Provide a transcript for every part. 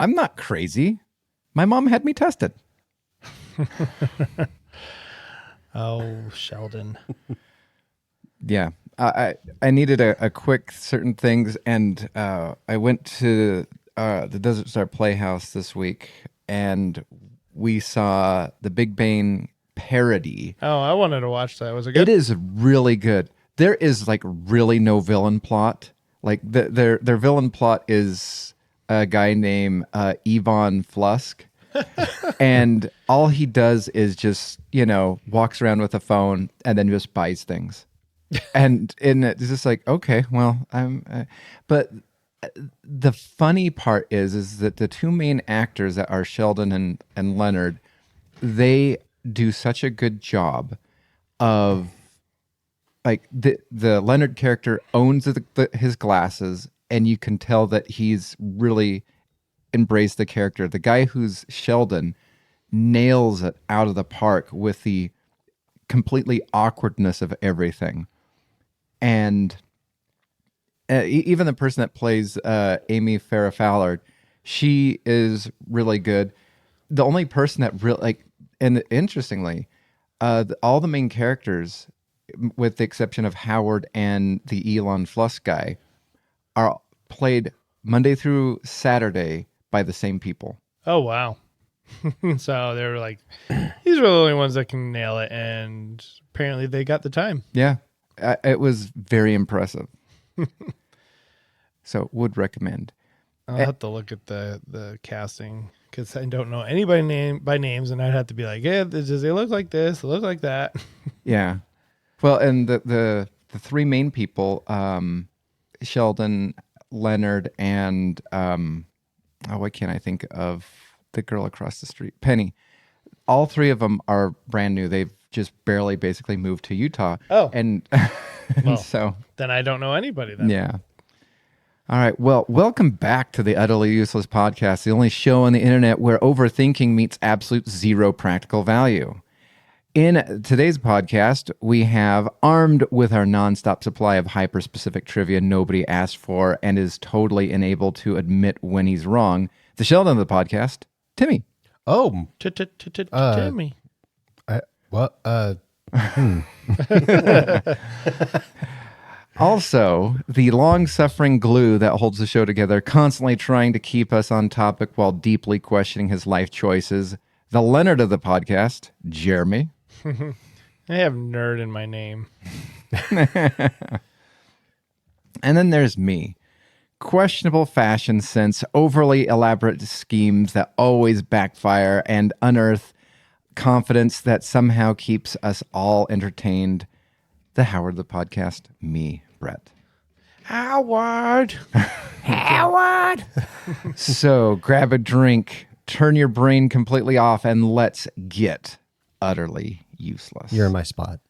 I'm not crazy. My mom had me tested. Oh, Sheldon. Yeah. I needed a quick certain things, and I went to the Desert Star Playhouse this week, and we saw the Big Bang parody. Oh, I wanted to watch that. Was it good? It is really good. There is like really no villain plot. Like their villain plot is a guy named Yvonne Flusk. And all he does is just, walks around with a phone and then just buys things. And it's just like, okay, well, but the funny part is that the two main actors that are Sheldon and Leonard, they do such a good job of, like, the Leonard character owns his glasses, and you can tell that he's really embraced the character. The guy who's Sheldon nails it out of the park with the completely awkwardness of everything. And even the person that plays Amy Farrah Fowler, she is really good. The only person that really, and interestingly, all the main characters, with the exception of Howard and the Elon Flusk guy, are played Monday through Saturday by the same people. Oh, wow. So they were like, these are the only ones that can nail it. And apparently they got the time. Yeah. It was very impressive. So would recommend. I'll have to look at the casting because I don't know anybody by names, and I'd have to be like, yeah, does it look like this? It look like that? Yeah. Well, and the three main people, Sheldon, Leonard, and why can't I think of the girl across the street? Penny. All three of them are brand new. They've just barely basically moved to Utah. Oh. And Well, so then I don't know anybody then. yeah. All right. Well, welcome back to the Utterly Useless Podcast, the only show on the internet where overthinking meets absolute zero practical value. In today's podcast, we have, armed with our nonstop supply of hyper-specific trivia nobody asked for and is totally unable to admit when he's wrong, the Sheldon of the podcast, Timmy. Oh. Timmy. What? Also, the long-suffering glue that holds the show together, constantly trying to keep us on topic while deeply questioning his life choices, the Leonard of the podcast, Jeremy. I have nerd in my name. And then there's me. Questionable fashion sense, overly elaborate schemes that always backfire, and unearth confidence that somehow keeps us all entertained. The Howard of the podcast, me, Brett. Howard. Howard! So grab a drink, turn your brain completely off, and let's get utterly useless. You're in my spot.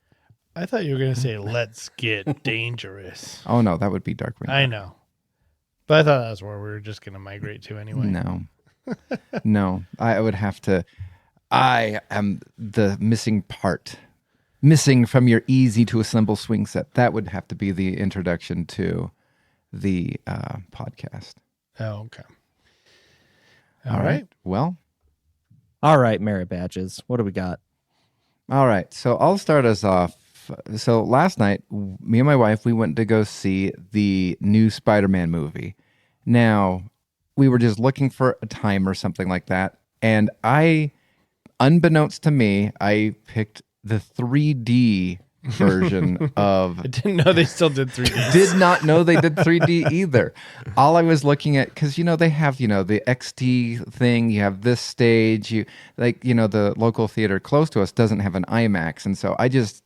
I thought you were going to say, let's get dangerous. Oh, no, that would be Darkwing. I know. But I thought that's where we were just going to migrate to anyway. No, I would have to. I am the missing part. Missing from your easy to assemble swing set. That would have to be the introduction to the podcast. Oh, okay. All right. Well. All right, merit badges. What do we got? All right. So I'll start us off. So last night, me and my wife, we went to go see the new Spider-Man movie. Now, we were just looking for a time or something like that. And unbeknownst to me, I picked the 3D version of... I didn't know they still did 3D. Did not know they did 3D either. All I was looking at, because, they have, the XD thing, you have this stage, the local theater close to us doesn't have an IMAX. And so I just...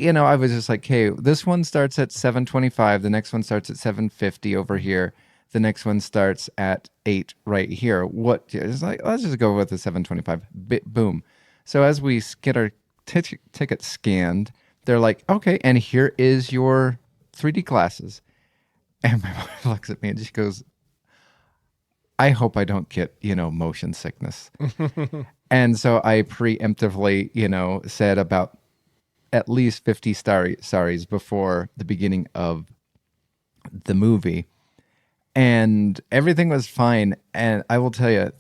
I was just like, hey, this one starts at $725. The next one starts at $750 over here. The next one starts at $8 right here. It's like, let's just go with the $725. Boom. So as we get our ticket scanned, they're like, okay, and here is your 3D glasses. And my wife looks at me and she goes, I hope I don't get, motion sickness. And so I preemptively, said about at least 50 sorries before the beginning of the movie. and everything was fine. And I will tell you,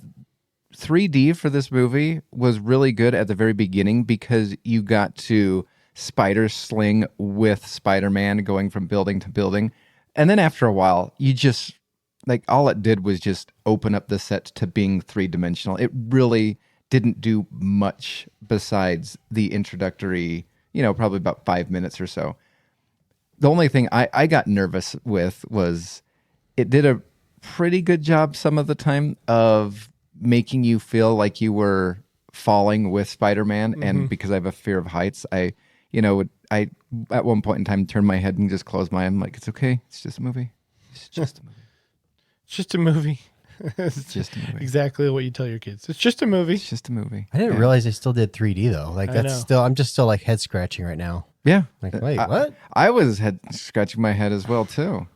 3D for this movie was really good at the very beginning because you got to spider sling with Spider-Man going from building to building. And then after a while, you just, like, all it did was just open up the set to being three-dimensional. It really didn't do much besides the introductory, probably about 5 minutes or so. The only thing I got nervous with was it did a pretty good job some of the time of making you feel like you were falling with Spider-Man. Mm-hmm. And because I have a fear of heights, I at one point in time turned my head and just closed my eyes. I'm like, it's okay. It's just a movie. It's just a movie. It's just a movie. It's just a movie. Exactly what you tell your kids. It's just a movie. It's just a movie. I didn't realize they still did 3D though. Like I'm just still like head scratching right now. Yeah. Like, wait, what? I was scratching my head as well too.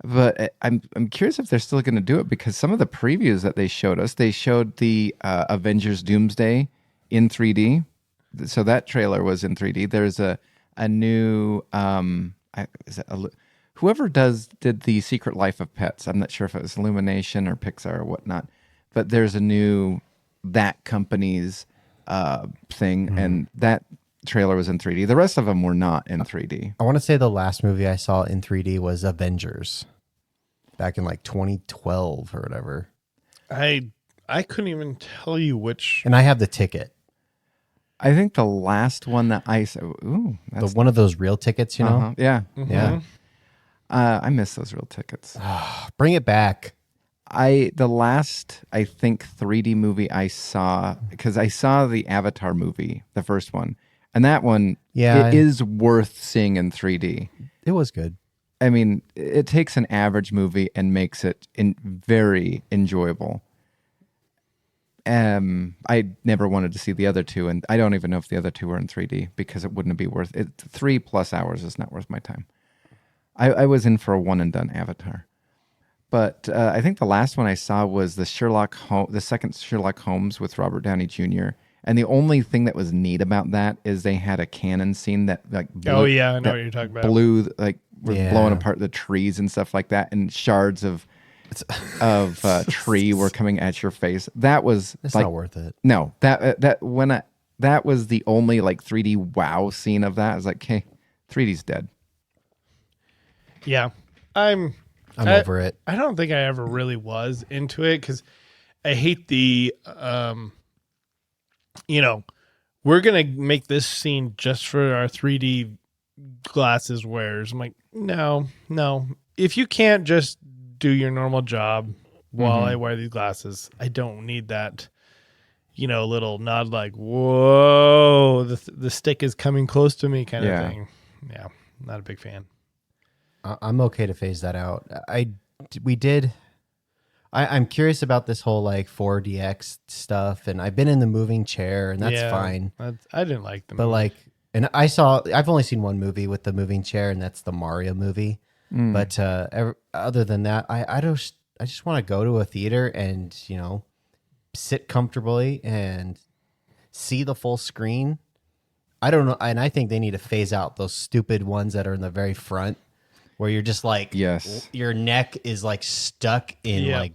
But I'm curious if they're still going to do it because some of the previews that they showed us, they showed the Avengers Doomsday in 3D. So that trailer was in 3D. There's a new whoever did the Secret Life of Pets. I'm not sure if it was Illumination or Pixar or whatnot, but there's a new that company's thing, and that trailer was in 3D. The rest of them were not in 3D. I want to say the last movie I saw in 3D was Avengers, back in like 2012 or whatever. I couldn't even tell you which. And I have the ticket. I think the last one that I saw, One of those real tickets, you know? Uh-huh. Yeah. Mm-hmm. Yeah. I miss those real tickets. Bring it back. The last, I think, 3D movie I saw, because I saw the Avatar movie, the first one, and that one, it is worth seeing in 3D. It was good. I mean, it takes an average movie and makes it very enjoyable. I never wanted to see the other two, and I don't even know if the other two were in 3D because it wouldn't be worth it. 3+ hours is not worth my time. I was in for a one and done Avatar. But I think the last one I saw was the second Sherlock Holmes with Robert Downey Jr. And the only thing that was neat about that is they had a cannon scene that blew, I know what you're talking about. Blowing apart the trees and stuff like that, and shards of tree were coming at your face. That was not worth it. No, that was the only 3D wow scene of that. I was like, hey, 3D's dead. Yeah, I'm over it. I don't think I ever really was into it because I hate the, we're going to make this scene just for our 3D glasses wearers. I'm like, no. If you can't just do your normal job while I wear these glasses, I don't need that, little nod like, whoa, the stick is coming close to me kind of thing. Yeah, not a big fan. I'm okay to phase that out. I'm curious about this whole 4DX stuff, and I've been in the moving chair, and that's fine. I didn't like them. But I've only seen one movie with the moving chair, and that's the Mario movie. But other than that, I just want to go to a theater and sit comfortably and see the full screen. I don't know, and I think they need to phase out those stupid ones that are in the very front, where you're just your neck is stuck in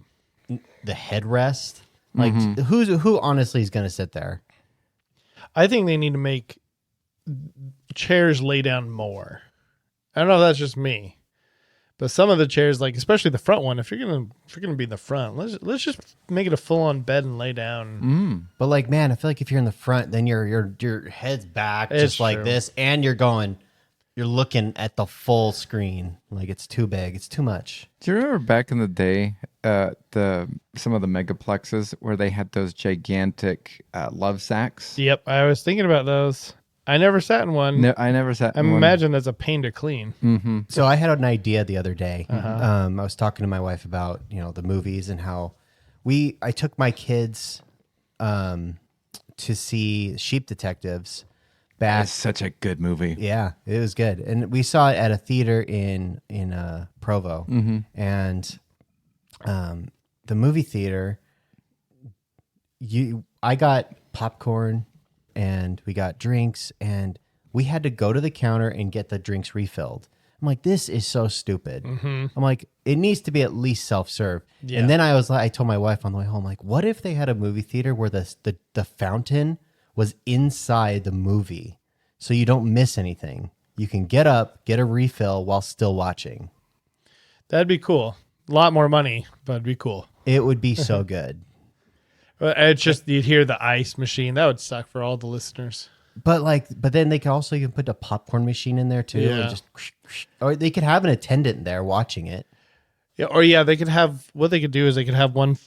the headrest. Who honestly is going to sit there? I think they need to make chairs lay down more. I don't know if that's just me, but some of the chairs, especially the front one, if you're gonna be in the front, let's just make it a full on bed and lay down. But man, I feel like if you're in the front, then your head's back just like this, and you're looking at the full screen. It's too big. It's too much. Do you remember back in the day, some of the megaplexes where they had those gigantic love sacks? Yep, I was thinking about those. I never sat in one. No, I never sat in one. I imagine that's a pain to clean. Mm-hmm. So I had an idea the other day. I was talking to my wife about the movies and how I took my kids to see Sheep Detectives. That's such a good movie. Yeah, it was good, and we saw it at a theater in Provo, and the movie theater. I got popcorn, and we got drinks, and we had to go to the counter and get the drinks refilled. I'm I'm like, this is so stupid. Mm-hmm. I'm like, it needs to be at least self-serve. Yeah. And then I told my wife on the way home, like, what if they had a movie theater where the fountain was inside the movie, so you don't miss anything. You can get up, get a refill while still watching. That'd be cool. A lot more money, but it'd be cool. It would be so good. It's just you'd hear the ice machine. That would suck for all the listeners. But then they could you can put a popcorn machine in there too, Yeah. and just, or they could have an attendant there watching it. Yeah, or they could have what they could do is they could have one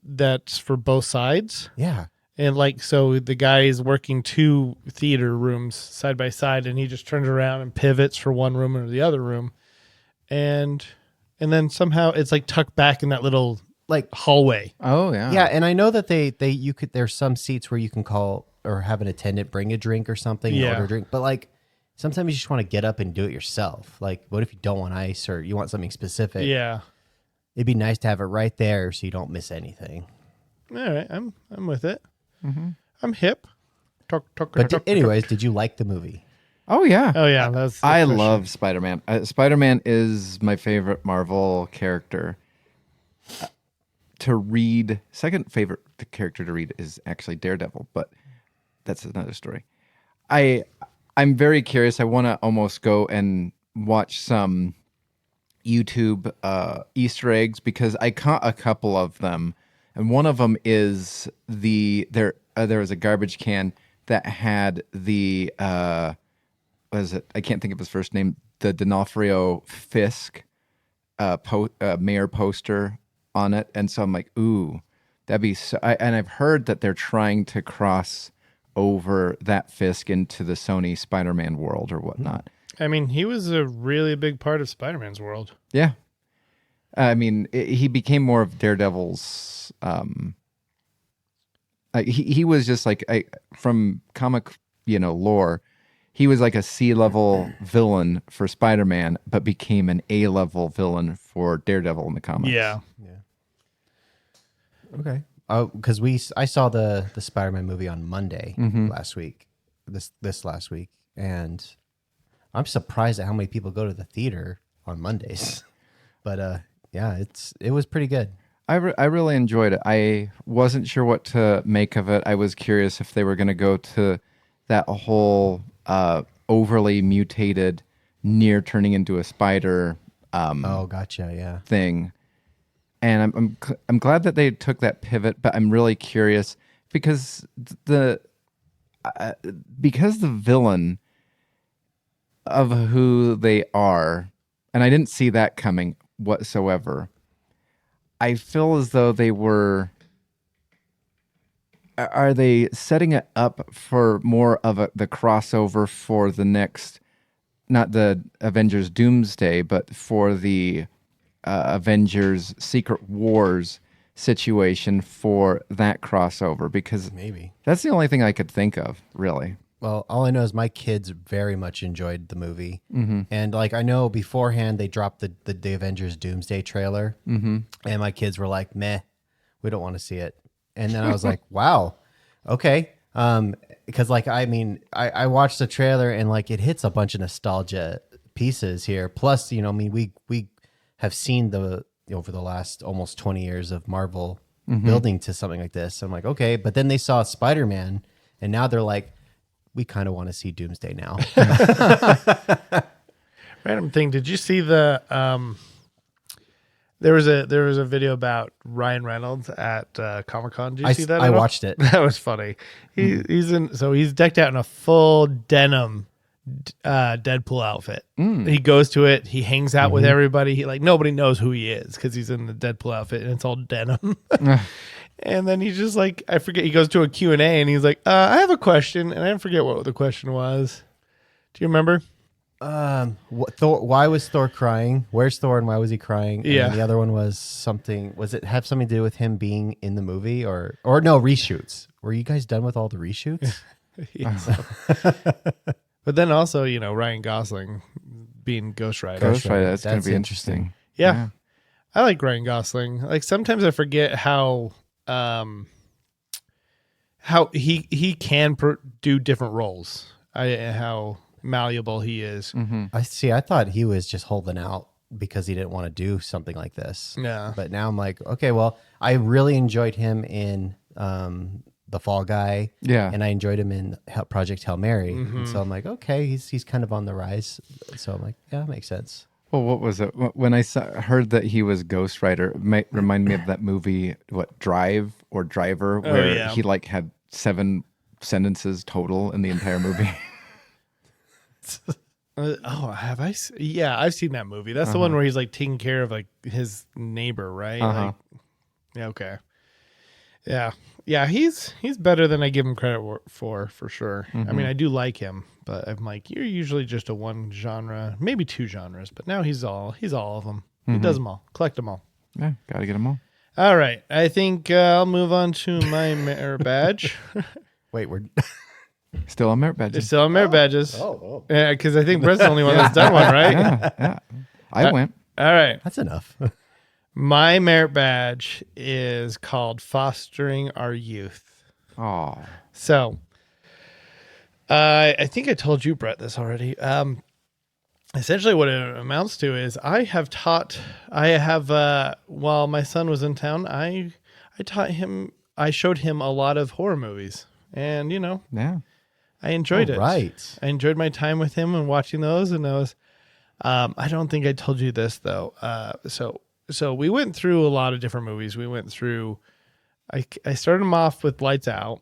that's for both sides, Yeah, and so the guy is working 2 theater rooms side by side, and he just turns around and pivots for one room or the other room, and then somehow it's like tucked back in that little like hallway. Oh yeah. yeah. And I know that you could. There's some seats where you can call or have an attendant bring a drink or something, and Yeah. order a drink. But like sometimes you just want to get up and do it yourself. Like, what if you don't want ice or you want something specific? Yeah. It'd be nice to have it right there so you don't miss anything. All right, I'm with it. Mm-hmm. I'm hip. But anyways, did you like the movie? Oh yeah. Oh yeah, that's. I love Spider-Man. Spider-Man is my favorite Marvel character. To read, second favorite character to read is actually Daredevil, but that's another story. I'm very curious. I want to almost go and watch some YouTube Easter eggs because I caught a couple of them, and one of them is there was a garbage can that had the what is it? I can't think of his first name. The D'Onofrio Fisk mayor poster on it, and so I'm like, ooh, that'd be so. And I've heard that they're trying to cross over that Fisk into the Sony Spider-Man world or whatnot. I mean, he was a really big part of Spider-Man's world. Yeah, I mean, he became more of Daredevil's. He was just like from comic, lore. He was like a C-level villain for Spider-Man, but became an A-level villain for Daredevil in the comics. Yeah. Okay. Because I saw the Spider-Man movie on Monday last week, this last week, and I'm surprised at how many people go to the theater on Mondays. But yeah, it was pretty good. I really enjoyed it. I wasn't sure what to make of it. I was curious if they were going to go to that whole overly mutated, near turning into a spider Oh, gotcha. Yeah. thing. And I'm glad that they took that pivot, but I'm really curious because the villain of who they are, and I didn't see that coming whatsoever. I feel as though are they setting it up for more of the crossover for the next, not the Avengers Doomsday, but for the Avengers Secret Wars situation for that crossover? Because Maybe. that's the only thing I could think of, really. Well, all I know is my kids very much enjoyed the movie. And like I know beforehand they dropped the Avengers Doomsday trailer. And my kids were like, meh, we don't want to see it. And then I was like, wow, okay. Because like, I mean, I watched the trailer and like it hits a bunch of nostalgia pieces here. Plus, we have seen over the last almost 20 years of Marvel building to something like this. So I'm like, okay. But then they saw Spider-Man and now they're like, we kind of want to see Doomsday now. Random thing. Did you see the there was a video about Ryan Reynolds at Comic-Con. Did you see that? I watched it. That was funny. He's decked out in a full denim Deadpool outfit. He goes to it. He hangs out with everybody. He nobody knows who he is because he's in the Deadpool outfit and it's all denim. And then he's just like, I forget. He goes to a Q&A and he's like, I have a question, and I forget what the question was. Do you remember? Why was Thor crying? Where's Thor and why was he crying? And Yeah. then the other one was something. Was it have something to do with him being in the movie or no reshoots? Were you guys done with all the reshoots? Yeah. But then also, Ryan Gosling being Ghost Rider. Ghost Rider, that's going That's to be interesting. interesting. Yeah. I like Ryan Gosling. Like sometimes I forget how he can do different roles. How malleable he is. I see. I thought he was just holding out because he didn't want to do something like this. Yeah. But now I'm like, okay, well, I really enjoyed him in The Fall Guy. Yeah. And I enjoyed him in Project Hail Mary. And so I'm like, okay, he's kind of on the rise. So I'm like, yeah, that makes sense. Well, what was it? When I heard that he was Ghost Rider, it might remind me of that movie, Drive or Driver, where he like had 7 sentences total in the entire movie. Have I? Yeah, I've seen that movie. That's the one where he's like taking care of like his neighbor, right? Like, yeah. Okay. Yeah. Yeah. He's better than I give him credit for sure. I mean, I do like him, but I'm like, you're usually just a one genre, maybe 2 genres, but now he's all of them. He does them all, collect them all. Yeah, gotta get them all. All right. I think I'll move on to my merit badge. Wait, we're Still on merit badges. It's still on merit badges. Oh. Yeah, because I think Brett's the only one that's done one, right? Yeah. I went. All right. that's enough. My merit badge is called Fostering Our Youth. Oh. So, I think I told you, Brett, this already. Essentially what it amounts to is while my son was in town, I showed him a lot of horror movies. And, Yeah. I enjoyed it. Right. I enjoyed my time with him and watching those. And I don't think I told you this though. So we went through a lot of different movies. We went through, I started him off with Lights Out.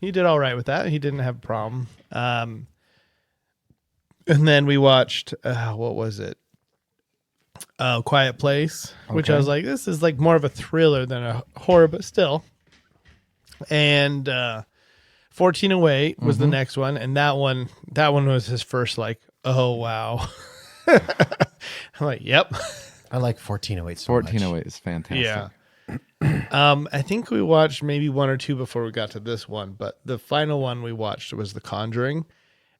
He did all right with that. He didn't have a problem. And then we watched, what was it? Quiet Place, which I was like, this is like more of a thriller than a horror, but still. And 1408 was the next one, and that one was his first like, oh wow. I'm like, yep. I like 1408 so 1408 is fantastic. Yeah. I think we watched maybe 1 or 2 before we got to this one, but the final one we watched was The Conjuring,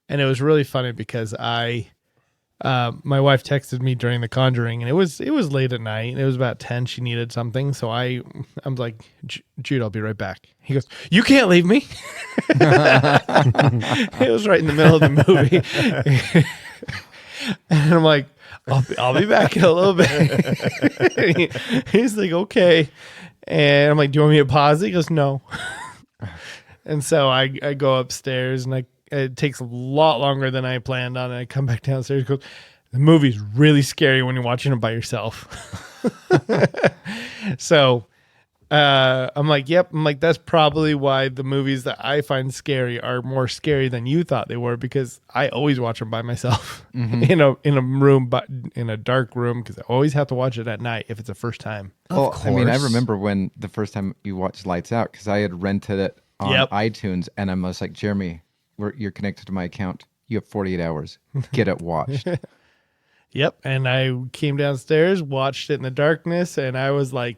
and it was really funny because my wife texted me during The Conjuring, and it was late at night, and it was about 10. She needed something, so I'm like, Jude, I'll be right back. He goes, you can't leave me. It was right in the middle of the movie, and I'm like, I'll be back in a little bit. He's like, okay, and I'm like, do you want me to pause it? He goes, no. And so I go upstairs, and it takes a lot longer than I planned on. And I come back downstairs and goes, the movie's really scary when you're watching it by yourself. So I'm like, yep. I'm like, that's probably why the movies that I find scary are more scary than you thought they were, because I always watch them by myself in a room, but in a dark room, because I always have to watch it at night if it's the first time. Well, I mean, I remember when the first time you watched Lights Out, because I had rented it on iTunes, and I was like, Jeremy, you're connected to my account. You have 48 hours. Get it watched. Yep. And I came downstairs, watched it in the darkness, and I was like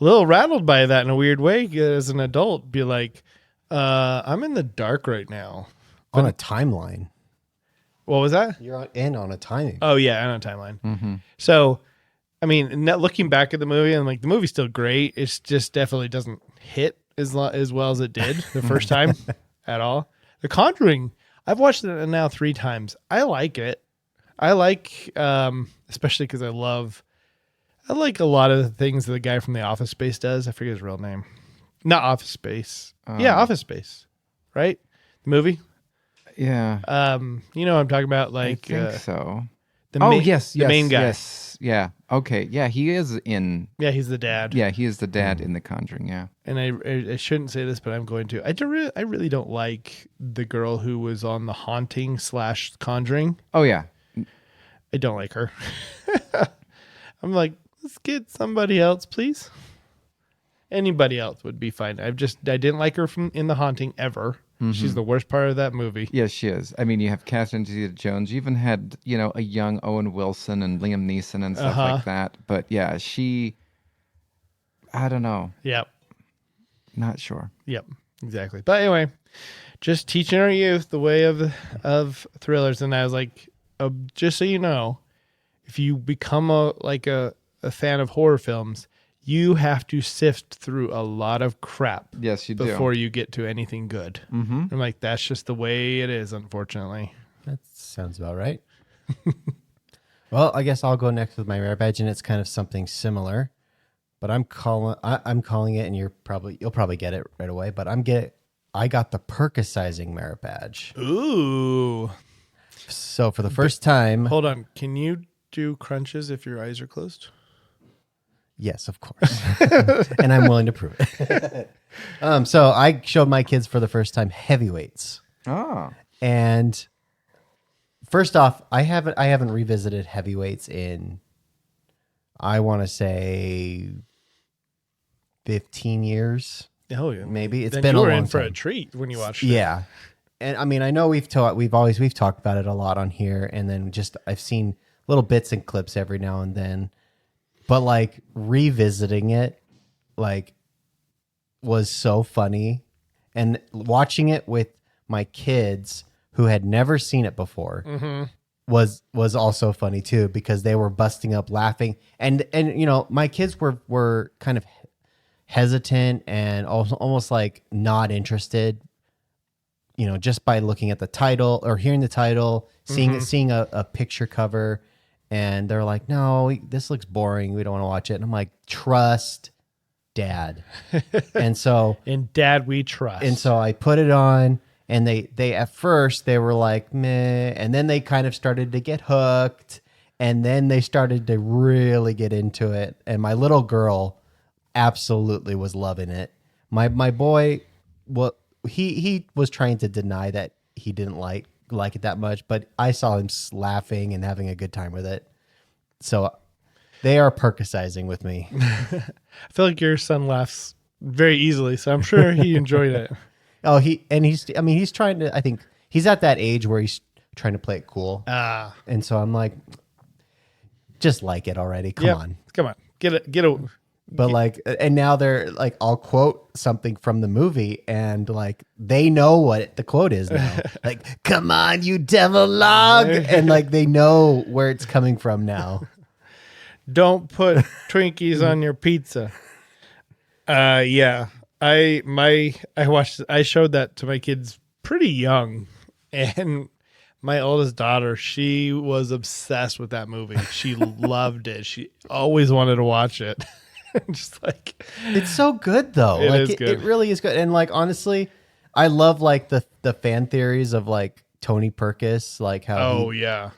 a little rattled by that in a weird way as an adult. Be like, I'm in the dark right now. On a timeline. What was that? You're on a timing. Oh, yeah, on a timeline. So, I mean, looking back at the movie, and like the movie's still great. It's just definitely doesn't hit as well as it did the first time at all. The Conjuring, I've watched it now 3 times. I like it. I like, especially because I like a lot of the things that the guy from The Office Space does. I forget his real name. Not Office Space. Yeah, Office Space. Right? The movie? Yeah. You know what I'm talking about? Like, I think so. Yes. The main guy. Yes. Yeah. Okay. Yeah, he is in. Yeah, he's the dad. Yeah, he is the dad in The Conjuring. Yeah. And I shouldn't say this, but I'm going to. I really don't like the girl who was on The Haunting / Conjuring. Oh, yeah. I don't like her. I'm like, let's get somebody else, please. Anybody else would be fine. I didn't like her in The Haunting ever. She's the worst part of that movie. Yes, she is. I mean, you have Catherine Zeta-Jones. You even had, a young Owen Wilson and Liam Neeson and stuff like that. But yeah, I don't know. Yep. Not sure. Yep, exactly. But anyway, just teaching our youth the way of thrillers. And I was like, just so you know, if you become a fan of horror films, you have to sift through a lot of crap. Yes, you do. Before you get to anything good. I'm like, that's just the way it is, unfortunately. That sounds about right. Well, I guess I'll go next with my rare badge, and it's kind of something similar, but I'm calling it, and you'll probably get it right away. But I got the percusizing merit badge. Ooh. So for the first time, Hold on. Can you do crunches if your eyes are closed? yes, of course, and I'm willing to prove it. So I showed my kids for the first time heavyweights, and first off, I haven't revisited heavyweights in, I want to say, 15 years. Oh yeah, Maybe. It's then been you a were long in for time. a treat when you watched it. Yeah. And I mean, I know we've talked about it a lot on here, and then just I've seen little bits and clips every now and then. But like revisiting it like was so funny, and watching it with my kids who had never seen it before was also funny too, because they were busting up laughing, and you know, my kids were kind of hesitant and also almost like not interested, you know, just by looking at the title or hearing the title, seeing a picture cover, and they're like, no, this looks boring, we don't want to watch it. And I'm like, trust Dad. And so In Dad we trust. and so I put it on, and they at first they were like meh, and then they kind of started to get hooked, and then they started to really get into it. And my little girl absolutely was loving it. My boy, well, he was trying to deny that he didn't like it that much, but I saw him laughing and having a good time with it. So they are percusizing with me. I feel like your son laughs very easily, so I'm sure he enjoyed it. Oh, he's trying to, I think he's at that age where he's trying to play it cool. And so I'm like, just like it already. Come on. Get it. But like, and now they're like, I'll quote something from the movie, and like, they know what the quote is now. Like, come on, you devil log. And like, they know where it's coming from now. Don't put Twinkies on your pizza. Yeah. I showed that to my kids pretty young, and my oldest daughter, she was obsessed with that movie. She loved it. She always wanted to watch it. Just like, it's so good though. It like is good. It really is good. And like, honestly, I love like the fan theories of like Tony Perkis, like how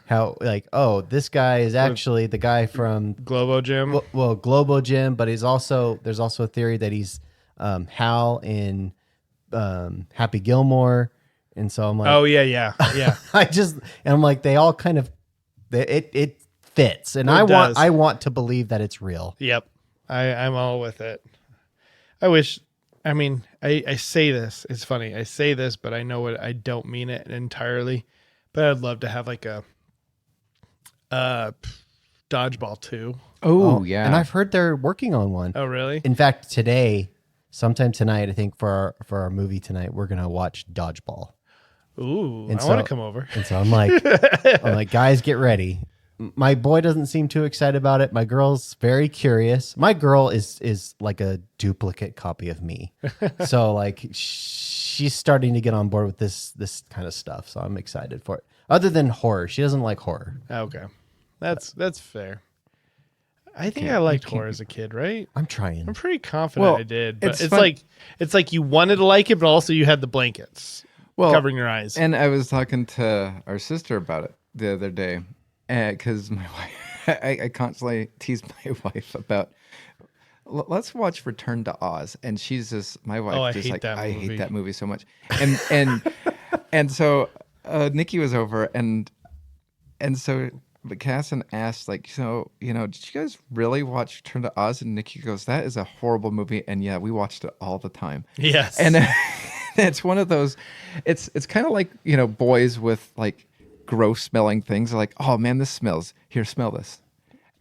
how like, oh, this guy is actually the guy from Globo Gym. Well, Globo Gym, but there's also a theory that he's Hal in Happy Gilmore. And so I'm like, oh yeah. I'm like, they all kind of it fits, and I want to believe that it's real. Yep. I'm all with it. I say this, it's funny. I say this, but I know I don't mean it entirely. But I'd love to have like a Dodgeball 2. Oh, yeah. And I've heard they're working on one. Oh, really? In fact, sometime tonight, I think for our movie tonight, we're gonna watch Dodgeball. Ooh, And I want to come over. And so I'm like, guys, get ready. My boy doesn't seem too excited about it. My girl's very curious. My girl is like a duplicate copy of me. So like she's starting to get on board with this kind of stuff. So I'm excited for it. Other than horror, she doesn't like horror. Okay. That's fair. I think I liked horror as a kid, right? I'm trying. I'm pretty confident Well, I did. But it's like you wanted to like it, but also you had the blankets covering your eyes. And I was talking to our sister about it the other day, because my wife, I constantly tease my wife about, let's watch Return to Oz, and she's just, my wife just like, I hate that movie so much, and so Nikki was over, and so Casson asked, like, so, you know, did you guys really watch Return to Oz? And Nikki goes, that is a horrible movie, and yeah, we watched it all the time. Yes. And it's one of those, it's kind of like, you know, boys with like gross smelling things are like, oh man, this smells, here, smell this.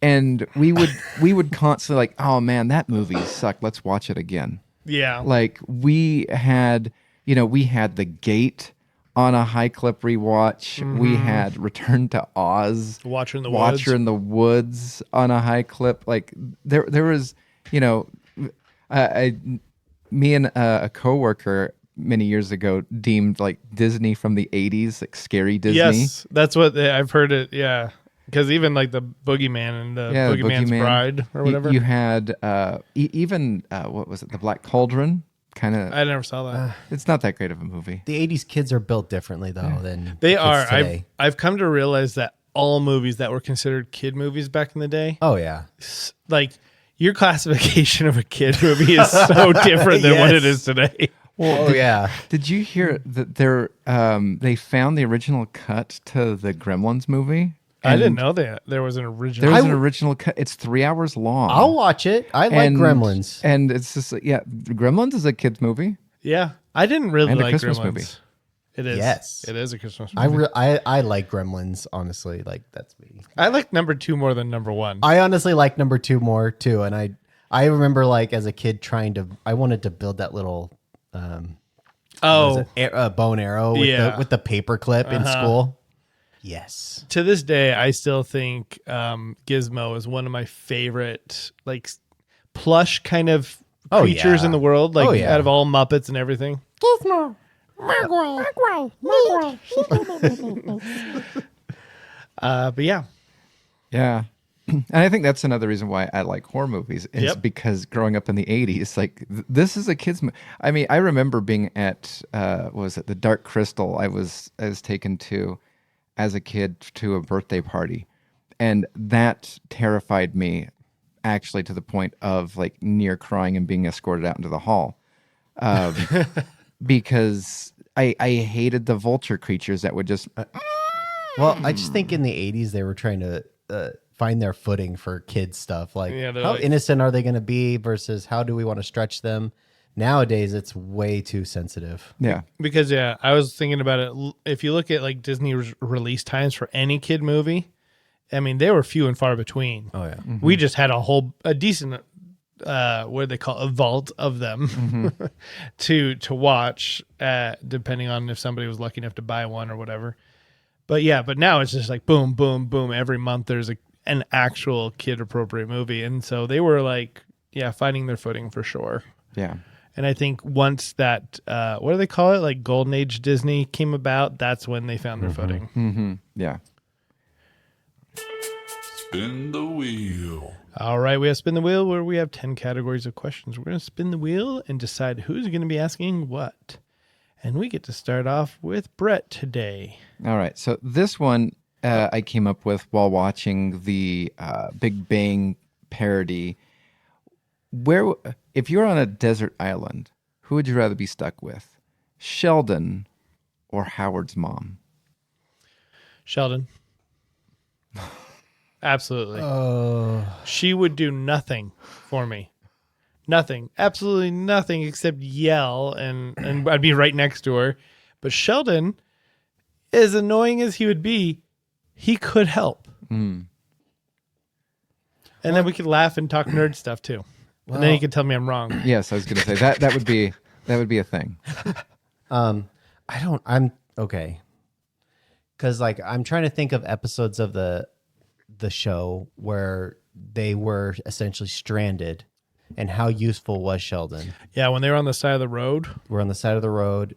And we would constantly like, oh man, that movie sucked, let's watch it again. Yeah. Like we had The Gate on a high clip rewatch. We had Return to Oz, Watcher in the Woods on a high clip. Like there was, you know, me and a coworker many years ago deemed like Disney from the 80s, like scary Disney. Yes, that's what I've heard it. Yeah, because even like the Boogeyman and the Yeah, the Boogeyman's Boogeyman. Bride or whatever. You had even what was it? The Black Cauldron. Kind of. I never saw that. It's not that great of a movie. The 80s kids are built differently, though, than They the kids are. today. I've come to realize that all movies that were considered kid movies back in the day, Oh, yeah. like your classification of a kid movie is so different than what it is today. Oh, yeah. Did you hear that they found the original cut to the Gremlins movie? I didn't And know that there was an original. There was an original cut. It's 3 hours long. I'll watch it. I like Gremlins. And it's just, Gremlins is a kid's movie. Yeah, I didn't really And a like Christmas Gremlins. movie. It is. Yes. It is a Christmas movie. I like Gremlins, honestly. Like, that's me. I like number 2 more than number 1. I honestly like number 2 more, too. And I remember, like, as a kid I wanted to build that little bone arrow with the paper clip in school. Yes. To this day, I still think Gizmo is one of my favorite, like, plush kind of creatures in the world, like out of all Muppets and everything. Gizmo. But yeah. Yeah. And I think that's another reason why I like horror movies is because growing up in the 80s, like this is a kid's movie. I mean, I remember being at, what was it? The Dark Crystal. I was taken to as a kid to a birthday party. And that terrified me actually to the point of like near crying and being escorted out into the hall. Because I hated the vulture creatures that would just... Well, I just think in the 80s they were trying to find their footing for kids stuff. Like, how innocent are they going to be versus how do we want to stretch them? Nowadays, it's way too sensitive. Yeah. Because, I was thinking about it. If you look at like Disney release times for any kid movie, I mean, they were few and far between. Oh, yeah. Mm-hmm. We just had a decent, what do they call it? A vault of them to watch, depending on if somebody was lucky enough to buy one or whatever. But now it's just like boom, boom, boom. Every month there's an actual kid appropriate movie. And so they were like, finding their footing for sure. Yeah. And I think once that, what do they call it? Like Golden Age Disney came about, that's when they found their footing. Mm-hmm. Yeah. Spin the wheel. All right, we have Spin the Wheel where we have 10 categories of questions. We're going to spin the wheel and decide who's going to be asking what. And we get to start off with Brett today. All right. So this one I came up with while watching the Big Bang parody. If you're on a desert island, who would you rather be stuck with? Sheldon or Howard's mom? Sheldon. Absolutely. She would do nothing for me. Nothing. Absolutely nothing except yell and I'd be right next to her. But Sheldon, as annoying as he would be, he could help. And then we could laugh and talk nerd stuff too. And then he could tell me I'm wrong. Yes, I was going to say that would be a thing. I'm okay. Cause like, I'm trying to think of episodes of the show where they were essentially stranded and how useful was Sheldon. Yeah. When they were on the side of the road. We're on the side of the road,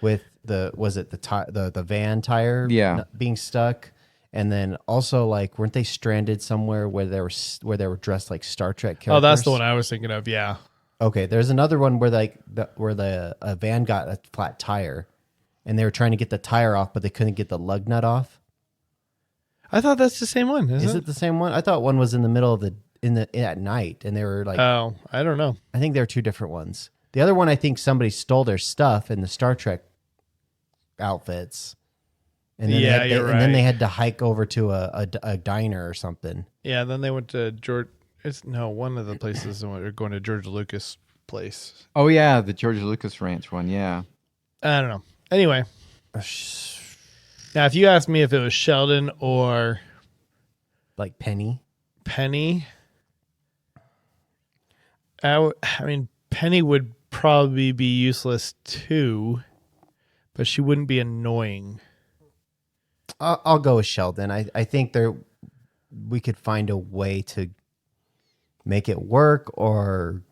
with the van tire being stuck. And then also, like, weren't they stranded somewhere where they were dressed like Star Trek characters? Oh, that's the one I was thinking of. Yeah. Okay, there's another one where the van got a flat tire, and they were trying to get the tire off, but they couldn't get the lug nut off. I thought that's the same one. Is it the same one? I thought one was in the middle of at night, and they were like, oh, I don't know. I think they're two different ones. The other one, I think somebody stole their stuff in the Star Trek outfits. And then then they had to hike over to a diner or something. Yeah, then they went to one of the places they're going to George Lucas' place. Oh yeah, the George Lucas Ranch one. Yeah. I don't know. Anyway, now if you asked me if it was Sheldon or like Penny, I mean Penny would probably be useless too, but she wouldn't be annoying. I'll go with Sheldon. I think we could find a way to make it work or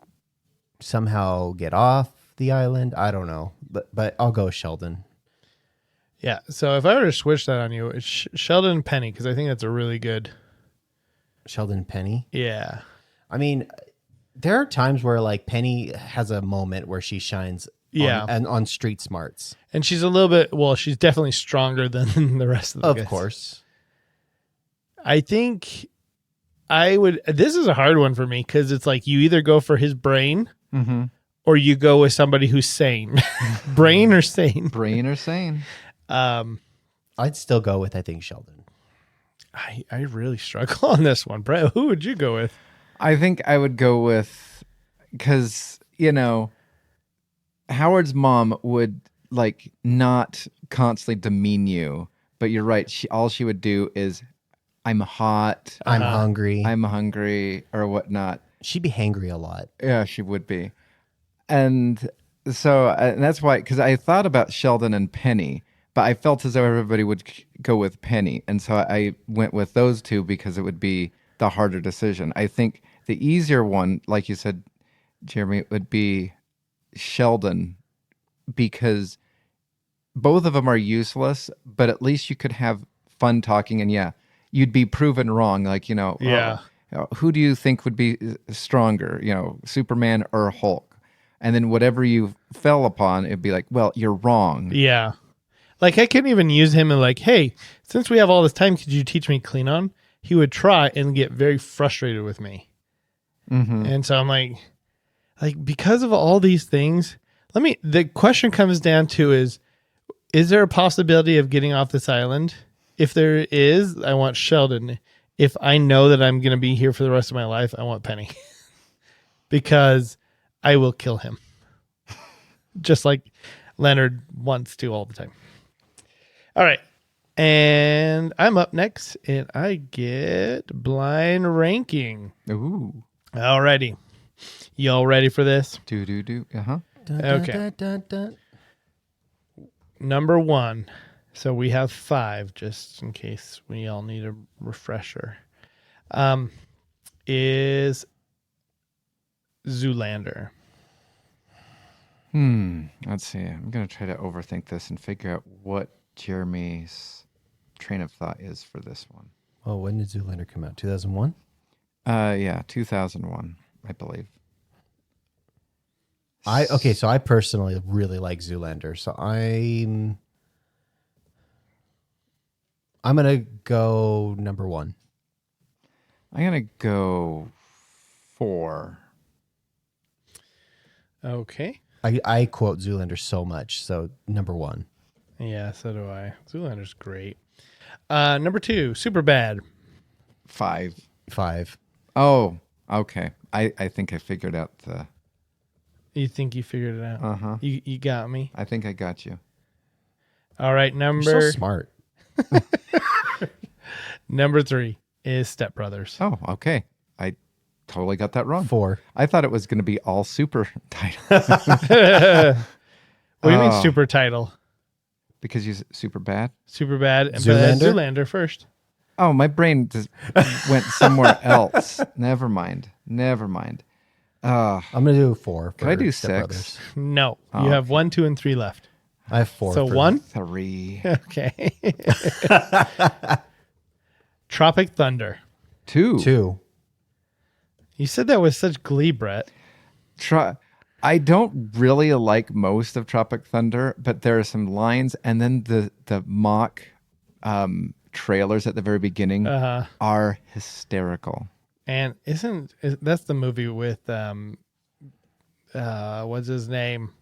somehow get off the island. I don't know, but I'll go Sheldon. Yeah. So if I were to switch that on you, it's Sheldon and Penny, because I think that's a really good. Sheldon Penny. Yeah. I mean, there are times where like Penny has a moment where she shines. Yeah. On street smarts. And she's a little bit. Well, she's definitely stronger than the rest of the guys. Of course. I think I would. This is a hard one for me because it's like you either go for his brain or you go with somebody who's sane. Brain or sane? Brain or sane? I'd still go with, I think, Sheldon. I really struggle on this one. Brett, who would you go with? I think I would go with, because, Howard's mom would like not constantly demean you, but you're right. All she would do is, I'm hot, I'm hungry, or whatnot. She'd be hangry a lot. Yeah, she would be. And so and that's why, because I thought about Sheldon and Penny, but I felt as though everybody would go with Penny. And so I went with those two because it would be the harder decision. I think the easier one, like you said, Jeremy, would be Sheldon, because both of them are useless, but at least you could have fun talking. And yeah, you'd be proven wrong. Like, Yeah. Who do you think would be stronger, Superman or Hulk? And then whatever you fell upon, it'd be like, well, you're wrong. Yeah. Like I couldn't even use him and like, hey, since we have all this time, could you teach me clean on? He would try and get very frustrated with me. Mm-hmm. And so I'm like because of all these things, the question comes down to is there a possibility of getting off this island? If there is, I want Sheldon. If I know that I'm going to be here for the rest of my life, I want Penny. Because I will kill him. Just like Leonard wants to all the time. All right. And I'm up next, and I get blind ranking. Ooh. All righty. Y'all ready for this? Do. Uh-huh. Okay. Number 1. So we have 5, just in case we all need a refresher. Is Zoolander. Let's see. I'm going to try to overthink this and figure out what Jeremy's train of thought is for this one. Oh, when did Zoolander come out? 2001? Yeah, 2001, I believe. So I personally really like Zoolander. So I'm gonna go number 1. I'm gonna go 4. Okay. I quote Zoolander so much, so number 1. Yeah, so do I. Zoolander's great. Number 2, Superbad. 5. 5. Oh, okay. I think I figured out the... You think you figured it out? Uh-huh. You got me. I think I got you. All right, You're so smart. Number 3 is Step Brothers. Oh, okay. I totally got that wrong. 4. I thought it was going to be all super titles. What do you mean Oh. super title? Because you super bad. Superbad and Zoolander? Zoolander first. Oh, my brain just went somewhere else. Never mind. I'm gonna do 4. Could I do Step 6? Brothers. No, Oh, you have 1, 2, and 3 left. I have 4. So for 1? 3. Okay. Tropic Thunder. 2. 2. You said that with such glee, Brett. I don't really like most of Tropic Thunder, but there are some lines, and then the mock trailers at the very beginning are hysterical. And that's the movie with what's his name?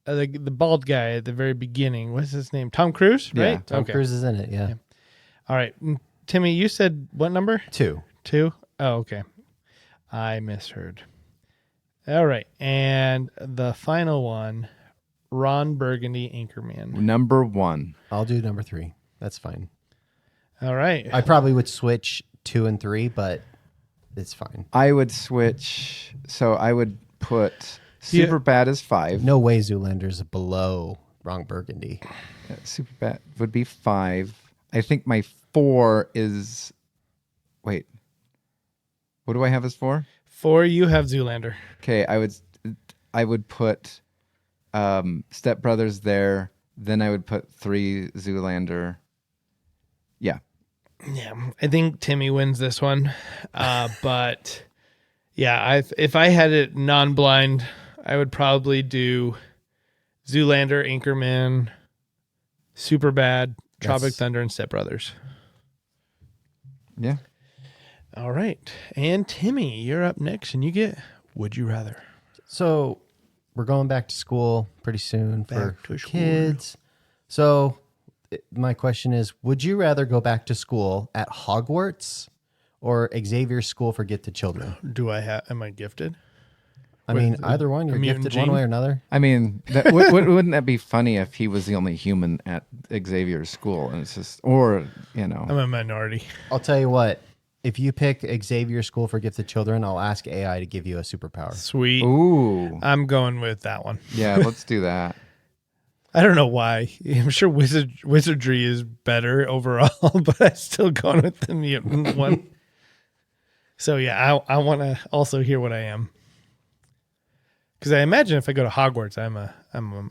The bald guy at the very beginning. What's his name? Tom Cruise, right? Yeah, Tom Cruise is in it. Yeah. All right, Timmy, you said what number? 2. 2? Oh, okay. I misheard. All right, and the final one, Ron Burgundy Anchorman. Number 1. I'll do number 3. That's fine. All right. I probably would switch 2 and 3, but it's fine. I would switch. So I would put Superbad as 5. No way Zoolander's below Ron Burgundy. Superbad would be 5. I think my 4 is... Wait. What do I have as 4? 4, you have Zoolander. Okay, I would put Step Brothers there. Then I would put 3 Zoolander. Yeah. Yeah, I think Timmy wins this one. But yeah, if I had it non-blind, I would probably do Zoolander, Anchorman, Superbad, Tropic Thunder, and Step Brothers. Yeah. All right. And Timmy, you're up next, and you get Would You Rather. So we're going back to school pretty soon for Back to school. kids. So my question is, would you rather go back to school at Hogwarts or Xavier's School for Gifted Children? Am I gifted? I mean, either one. You're mutant gifted one gene? way or another. I mean, wouldn't that be funny if he was the only human at Xavier's school? And it's just, or, I'm a minority. I'll tell you what. If you pick Xavier's School for Gifted Children, I'll ask AI to give you a superpower. Sweet. Ooh. I'm going with that one. Yeah, let's do that. I don't know why. I'm sure wizardry is better overall, but I'm still going with the mutant one. So yeah, I want to also hear what I am. Because I imagine if I go to Hogwarts, I'm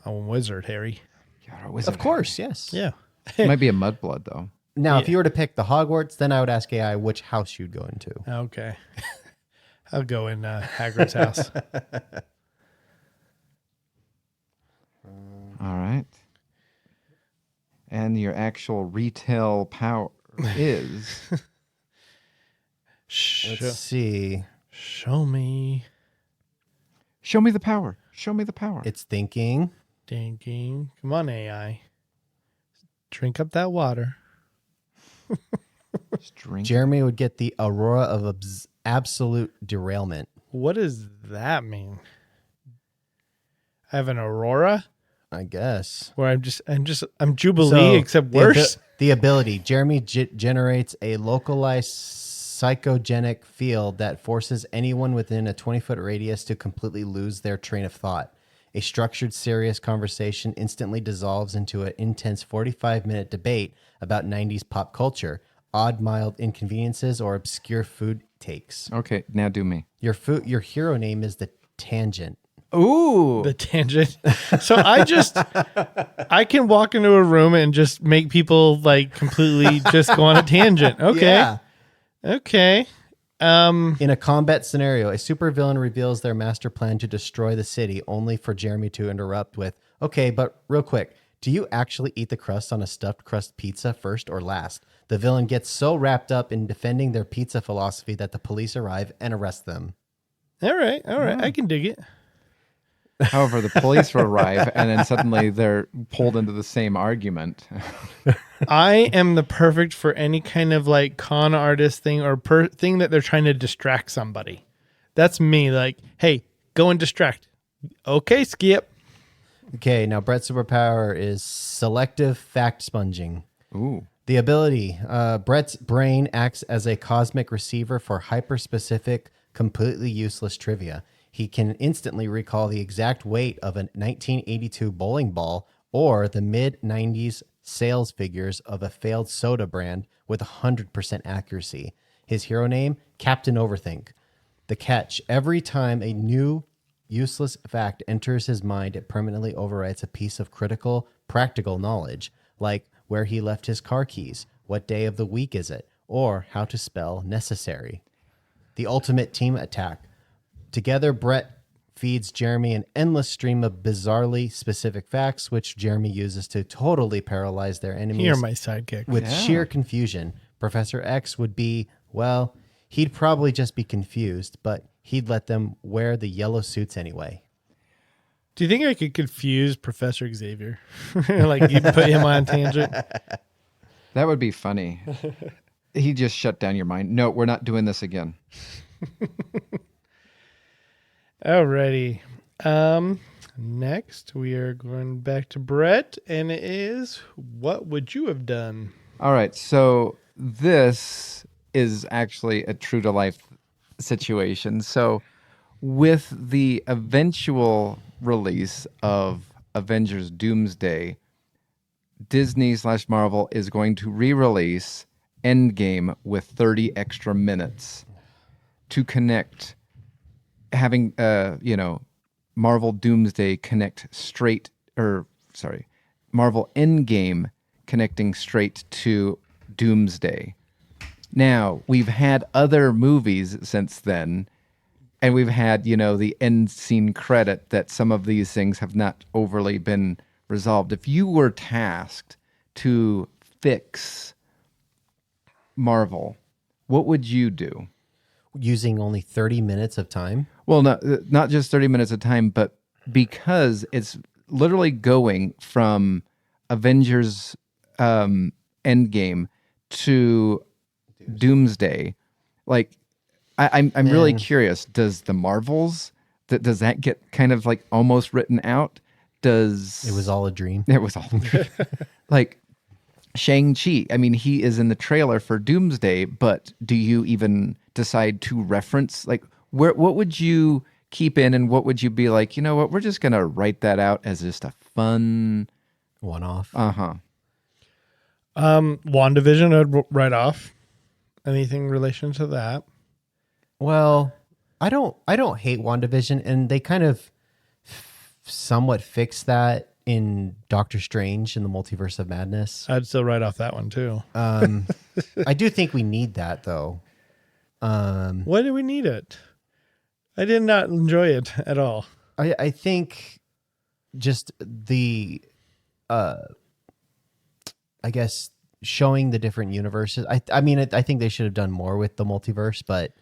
a wizard, Harry. God, a wizard. Of course, yes. Yeah. Might be a mudblood, though. Now, if you were to pick the Hogwarts, then I would ask AI which house you'd go into. Okay. I'll go in Hagrid's house. All right. And your actual retail power is... Let's see. Show me. Show me the power. Show me the power. It's thinking. Thinking. Come on, AI. Drink up that water. Just drink. Jeremy would get the Aurora of Absolute Derailment. What does that mean? I have an aurora I guess. where I'm Jubilee, except worse. The ability. Jeremy generates a localized psychogenic field that forces anyone within a 20-foot radius to completely lose their train of thought. A structured, serious conversation instantly dissolves into an intense 45-minute debate about 90s pop culture, odd, mild inconveniences, or obscure food takes. Okay, now do me. Your hero name is the Tangent. Ooh. The tangent. So I can walk into a room and just make people like completely just go on a tangent. Okay. Yeah. Okay. In a combat scenario, a supervillain reveals their master plan to destroy the city, only for Jeremy to interrupt with, okay, but real quick, do you actually eat the crust on a stuffed crust pizza first or last? The villain gets so wrapped up in defending their pizza philosophy that the police arrive and arrest them. All right. I can dig it. However, the police will arrive, and then suddenly they're pulled into the same argument. I am the perfect for any kind of like con artist thing or thing that they're trying to distract somebody. That's me. Like, hey, go and distract. Okay, Skip. Okay, now Brett's superpower is selective fact sponging. Ooh. The ability, Brett's brain acts as a cosmic receiver for hyper-specific, completely useless trivia. He can instantly recall the exact weight of a 1982 bowling ball or the mid-90s sales figures of a failed soda brand with 100% accuracy. His hero name, Captain Overthink. The catch, every time a new useless fact enters his mind, it permanently overwrites a piece of critical, practical knowledge, like where he left his car keys, what day of the week is it, or how to spell necessary. The ultimate team attack. Together, Brett feeds Jeremy an endless stream of bizarrely specific facts, which Jeremy uses to totally paralyze their enemies. You're my sidekick. With sheer confusion. Professor X would be, well, he'd probably just be confused, but he'd let them wear the yellow suits anyway. Do you think I could confuse Professor Xavier? Like you put him on a tangent? That would be funny. He just shut down your mind. No, we're not doing this again. Alrighty. Next, we are going back to Brett, and it is, what would you have done? All right, so this is actually a true-to-life situation. So with the eventual release of Avengers Doomsday, Disney/Marvel is going to re-release Endgame with 30 extra minutes to connect, having Marvel Doomsday Marvel Endgame connecting straight to Doomsday. Now, we've had other movies since then, and we've had, the end scene credit that some of these things have not overly been resolved. If you were tasked to fix Marvel, what would you do? Using only 30 minutes of time. Well, not just 30 minutes of time, but because it's literally going from Avengers Endgame to Doomsday. Like, I'm really curious. Does the Marvels, does that get kind of like almost written out? It was all a dream. It was all like Shang-Chi. I mean, he is in the trailer for Doomsday, but do you even decide to reference, like, what would you keep in and what would you be like, you know what, we're just going to write that out as just a fun one-off? WandaVision I'd write off. Anything in relation to that? Well, I don't hate WandaVision, and they kind of somewhat fix that in Doctor Strange in the Multiverse of Madness. I'd still write off that one too. I do think we need that though. Why do we need it? I did not enjoy it at all. I think just the I guess showing the different universes. I mean, I think they should have done more with the multiverse, but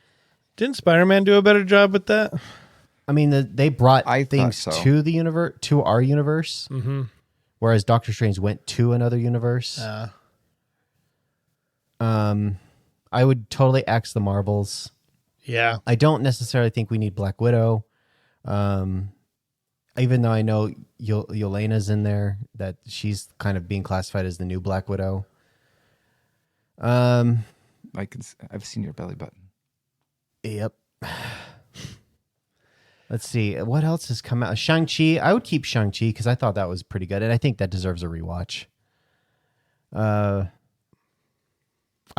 didn't Spider-Man do a better job with that? I mean, they brought things so. to the universe, to our universe, whereas Doctor Strange went to another universe. I would totally axe the Marvels. Yeah. I don't necessarily think we need Black Widow. Even though I know Yelena's in there, that she's kind of being classified as the new Black Widow. I've seen your belly button. Yep. Let's see. What else has come out? Shang-Chi. I would keep Shang-Chi because I thought that was pretty good, and I think that deserves a rewatch. I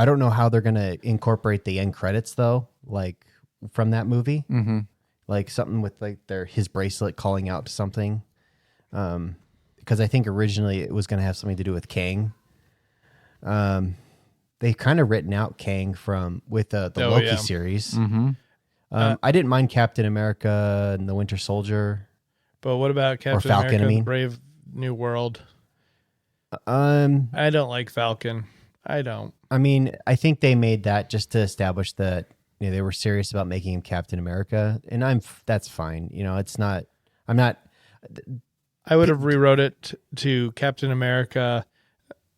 don't know how they're going to incorporate the end credits, though, like from that movie. Mm-hmm. Like something with like his bracelet calling out to something. Because I think originally it was going to have something to do with Kang. They kind of written out Kang with the Loki series. Mm-hmm. I didn't mind Captain America and the Winter Soldier. But what about Captain Falcon, America, I mean. the Brave New World? I don't like Falcon. I don't. I mean, I think they made that just to establish that they were serious about making him Captain America, and that's fine. It's not. I'm not. I would have rewrote it to Captain America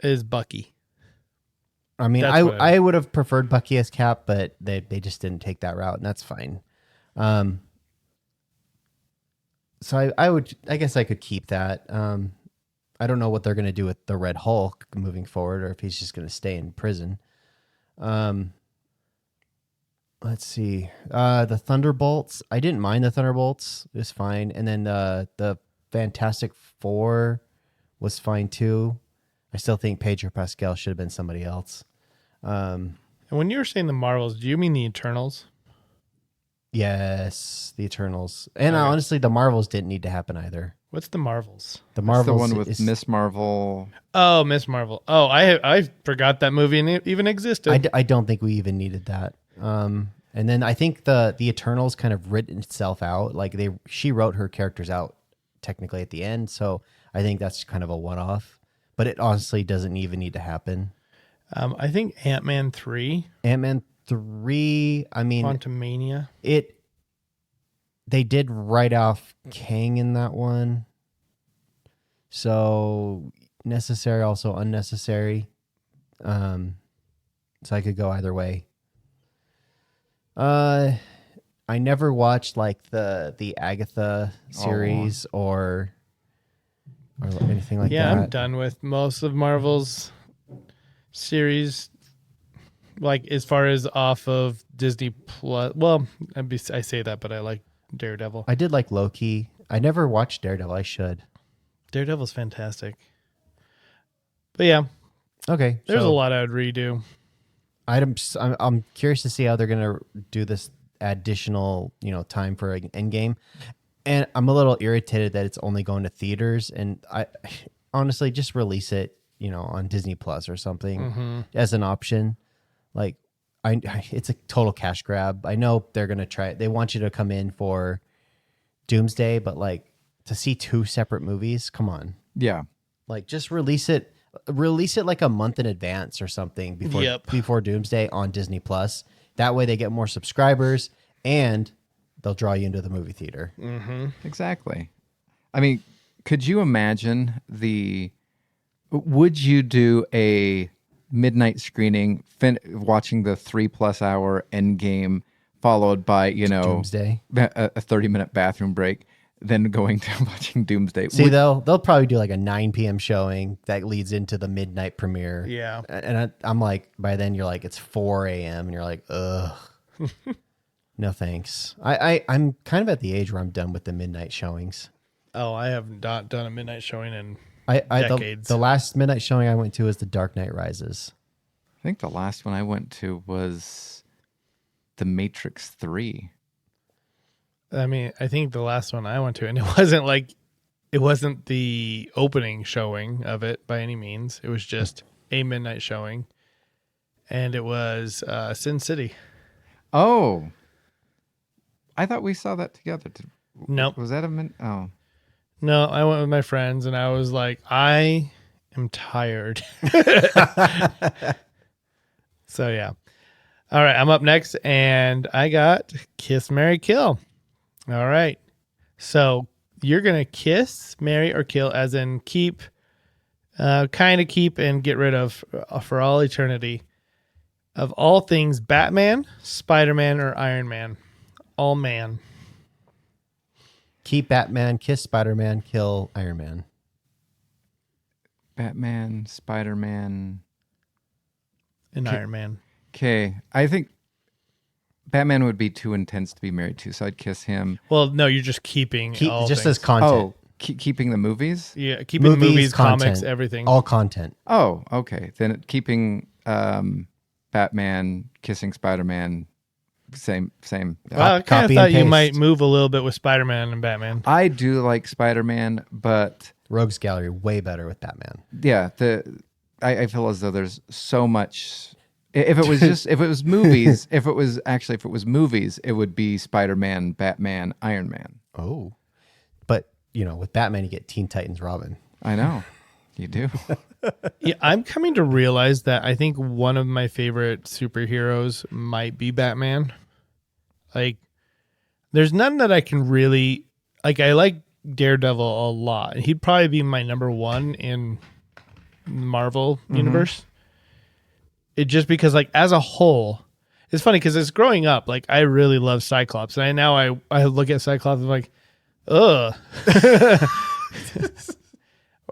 is Bucky. I mean, I would have preferred Bucky as Cap, but they just didn't take that route, and that's fine. So I guess I could keep that. I don't know what they're going to do with the Red Hulk moving forward, or if he's just going to stay in prison. Let's see. The Thunderbolts. I didn't mind the Thunderbolts. It was fine. And then the Fantastic Four was fine too. I still think Pedro Pascal should have been somebody else. And when you were saying the Marvels, do you mean the Eternals? Yes, the Eternals. And honestly, the Marvels didn't need to happen either. What's the Marvels? The Marvels, the one with Miss Marvel. Oh, Miss Marvel. Oh, I forgot that movie even existed. I don't think we even needed that. And then I think the Eternals kind of written itself out. Like she wrote her characters out technically at the end, so I think that's kind of a one-off. But it honestly doesn't even need to happen. I think Ant-Man 3. Ant-Man 3. I mean, Quantumania. They did write off Kang in that one. So necessary, also unnecessary. So I could go either way. I never watched like the Agatha series or anything like that. Yeah, I'm done with most of Marvel's series. Like as far as off of Disney Plus. Well, I say that, but I like Daredevil. I did like Loki. I never watched Daredevil. I should. Daredevil's fantastic. But yeah. Okay. There's a lot I would redo. I'm curious to see how they're going to do this additional, time for an Endgame. And I'm a little irritated that it's only going to theaters. And I honestly just release it, on Disney Plus or something as an option. Like, it's a total cash grab. I know they're gonna try it. They want you to come in for Doomsday, but like to see 2 separate movies, come on. Yeah. Like, just release it like a month in advance or something before Doomsday on Disney Plus. That way they get more subscribers and they'll draw you into the movie theater. Mm-hmm. Exactly. I mean, could you imagine would you do a midnight screening watching the 3+ hour end game followed by, Doomsday, a 30-minute bathroom break, then going to watching Doomsday? See, they'll probably do like a 9 p.m. showing that leads into the midnight premiere. Yeah. And I'm like, by then you're like, it's 4 a.m. and you're like, ugh. No thanks. I'm kind of at the age where I'm done with the midnight showings. Oh, I have not done a midnight showing in decades. The last midnight showing I went to was The Dark Knight Rises. I think the last one I went to was The Matrix 3. I mean, I think the last one I went to, and it wasn't the opening showing of it by any means. It was just a midnight showing, and it was Sin City. Oh, I thought we saw that together. Nope. Was that Oh. No, I went with my friends, and I was like, I am tired. So, yeah. All right, I'm up next, and I got Kiss, Marry, Kill. All right. So you're going to kiss, marry, or kill, as in keep, kind of keep and get rid of for all eternity of all things Batman, Spider-Man, or Iron Man. All man. Keep Batman, kiss Spider-Man, kill Iron Man. Batman, Spider-Man, And Iron Man. Okay. I think Batman would be too intense to be married to, so I'd kiss him. Well, no, you're just keeping all just things. as content. Oh, keeping the movies? Yeah, keeping the movies, comics, content. everything. All content. Oh, okay. Then keeping Batman, kissing Spider-Man, same. Well, I kind of Copy thought and you paste. might move a little bit with Spider-Man and Batman. I do like Spider-Man, but Rogues Gallery, way better with Batman. yeah, I feel as though there's so much. If it was movies, if it was movies, it would be Spider-Man, Batman, Iron Man. Oh. But, with Batman, you get Teen Titans Robin. I know. You do. Yeah, I'm coming to realize that I think one of my favorite superheroes might be Batman. Like, there's none that I can really like. I like Daredevil a lot. He'd probably be my number one in the Marvel universe. It just because, like, as a whole, it's funny because it's growing up. Like, I really love Cyclops, and I look at Cyclops and I'm like, ugh.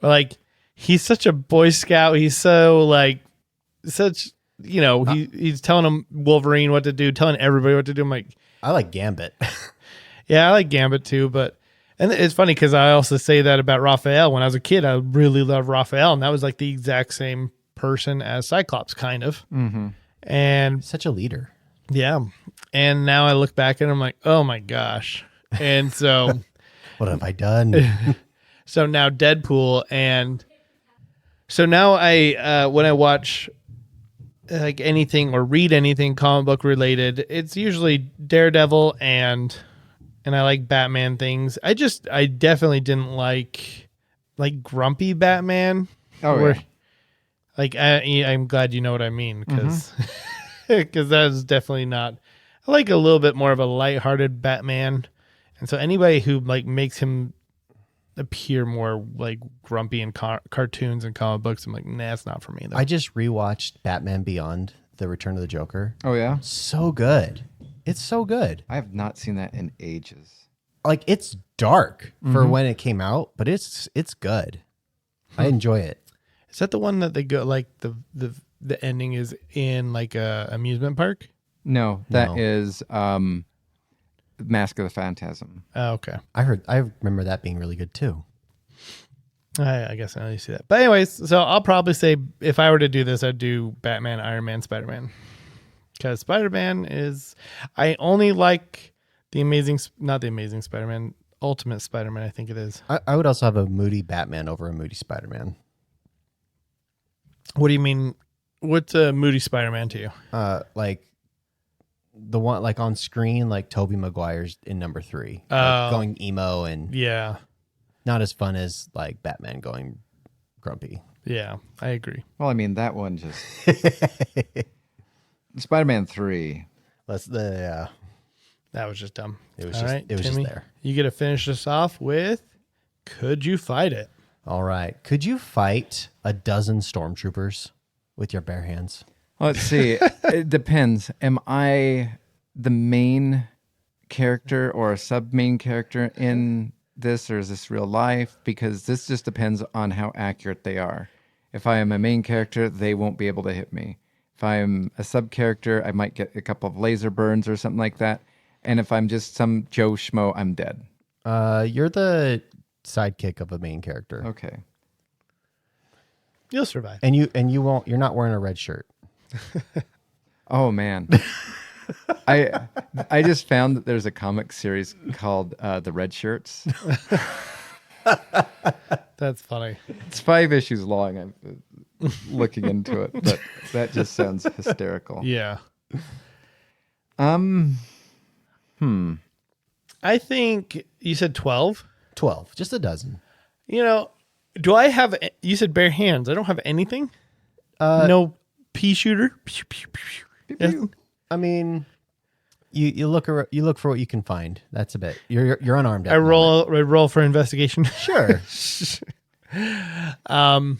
Like, he's such a Boy Scout. He's so he's telling him Wolverine what to do, telling everybody what to do. I'm like, I like Gambit. yeah, I like Gambit too, and it's funny because I also say that about Raphael. When I was a kid, I really loved Raphael, and that was like the exact same person as Cyclops, kind of. Mm-hmm. And Such a leader. yeah, and now I look back and I'm like, oh my gosh. And so, What have I done? so now Deadpool, and so now I when I watch like anything or read anything comic book related, it's usually Daredevil and I like Batman things. I definitely didn't like grumpy Batman. Oh, where, yeah. Like I'm glad you know what I mean, because that is definitely not. I like a little bit more of a lighthearted Batman, and so anybody who like makes him appear more like grumpy in cartoons and comic books, I'm like, nah, it's not for me though. I just rewatched Batman Beyond, The Return of the Joker. Oh, yeah? So good. It's so good. I have not seen that in ages. Like, it's dark for when it came out, but it's good. I enjoy it. Is that the one that they go like the ending is in like a amusement park? No, that No. is Mask of the Phantasm. Oh, okay. I remember that being really good too. I guess I only see that. But anyways, so I'll probably say if I were to do this, I'd do Batman, Iron Man, Spider-Man. Because Spider-Man is... I only like not the Amazing Spider-Man. Ultimate Spider-Man, I think it is. I would also have a moody Batman over a moody Spider-Man. What do you mean? What's a moody Spider-Man to you? Like the one like on screen, like Tobey Maguire's in number 3, Oh. like going emo and Yeah. not as fun as like Batman going grumpy. Yeah, I agree. Well, I mean, that one just Spider-Man 3. That was just dumb. It was All just right, it was Timmy, just there. You get to finish this off with, could you fight it? All right. Could you fight a dozen stormtroopers with your bare hands? Let's see. It depends. Am I the main character or a sub-main character in this, or is this real life? Because this just depends on how accurate they are. If I am a main character, they won't be able to hit me. If I'm a sub-character, I might get a couple of laser burns or something like that. And if I'm just some Joe Schmo, I'm dead. You're the sidekick of a main character. Okay. You'll survive. And you're not wearing a red shirt. Oh, man. I just found that there's a comic series called The Red Shirts. That's funny. It's 5 issues long. I'm looking into it, but that just sounds hysterical. Yeah. I think you said 12. 12, just a dozen. You know, do I have, you said bare hands. I don't have anything. No pea shooter. Pew, pew, pew, pew. Nothing? I mean, you look for what you can find. That's a bit. You're unarmed. At I the moment. roll for investigation. Sure. I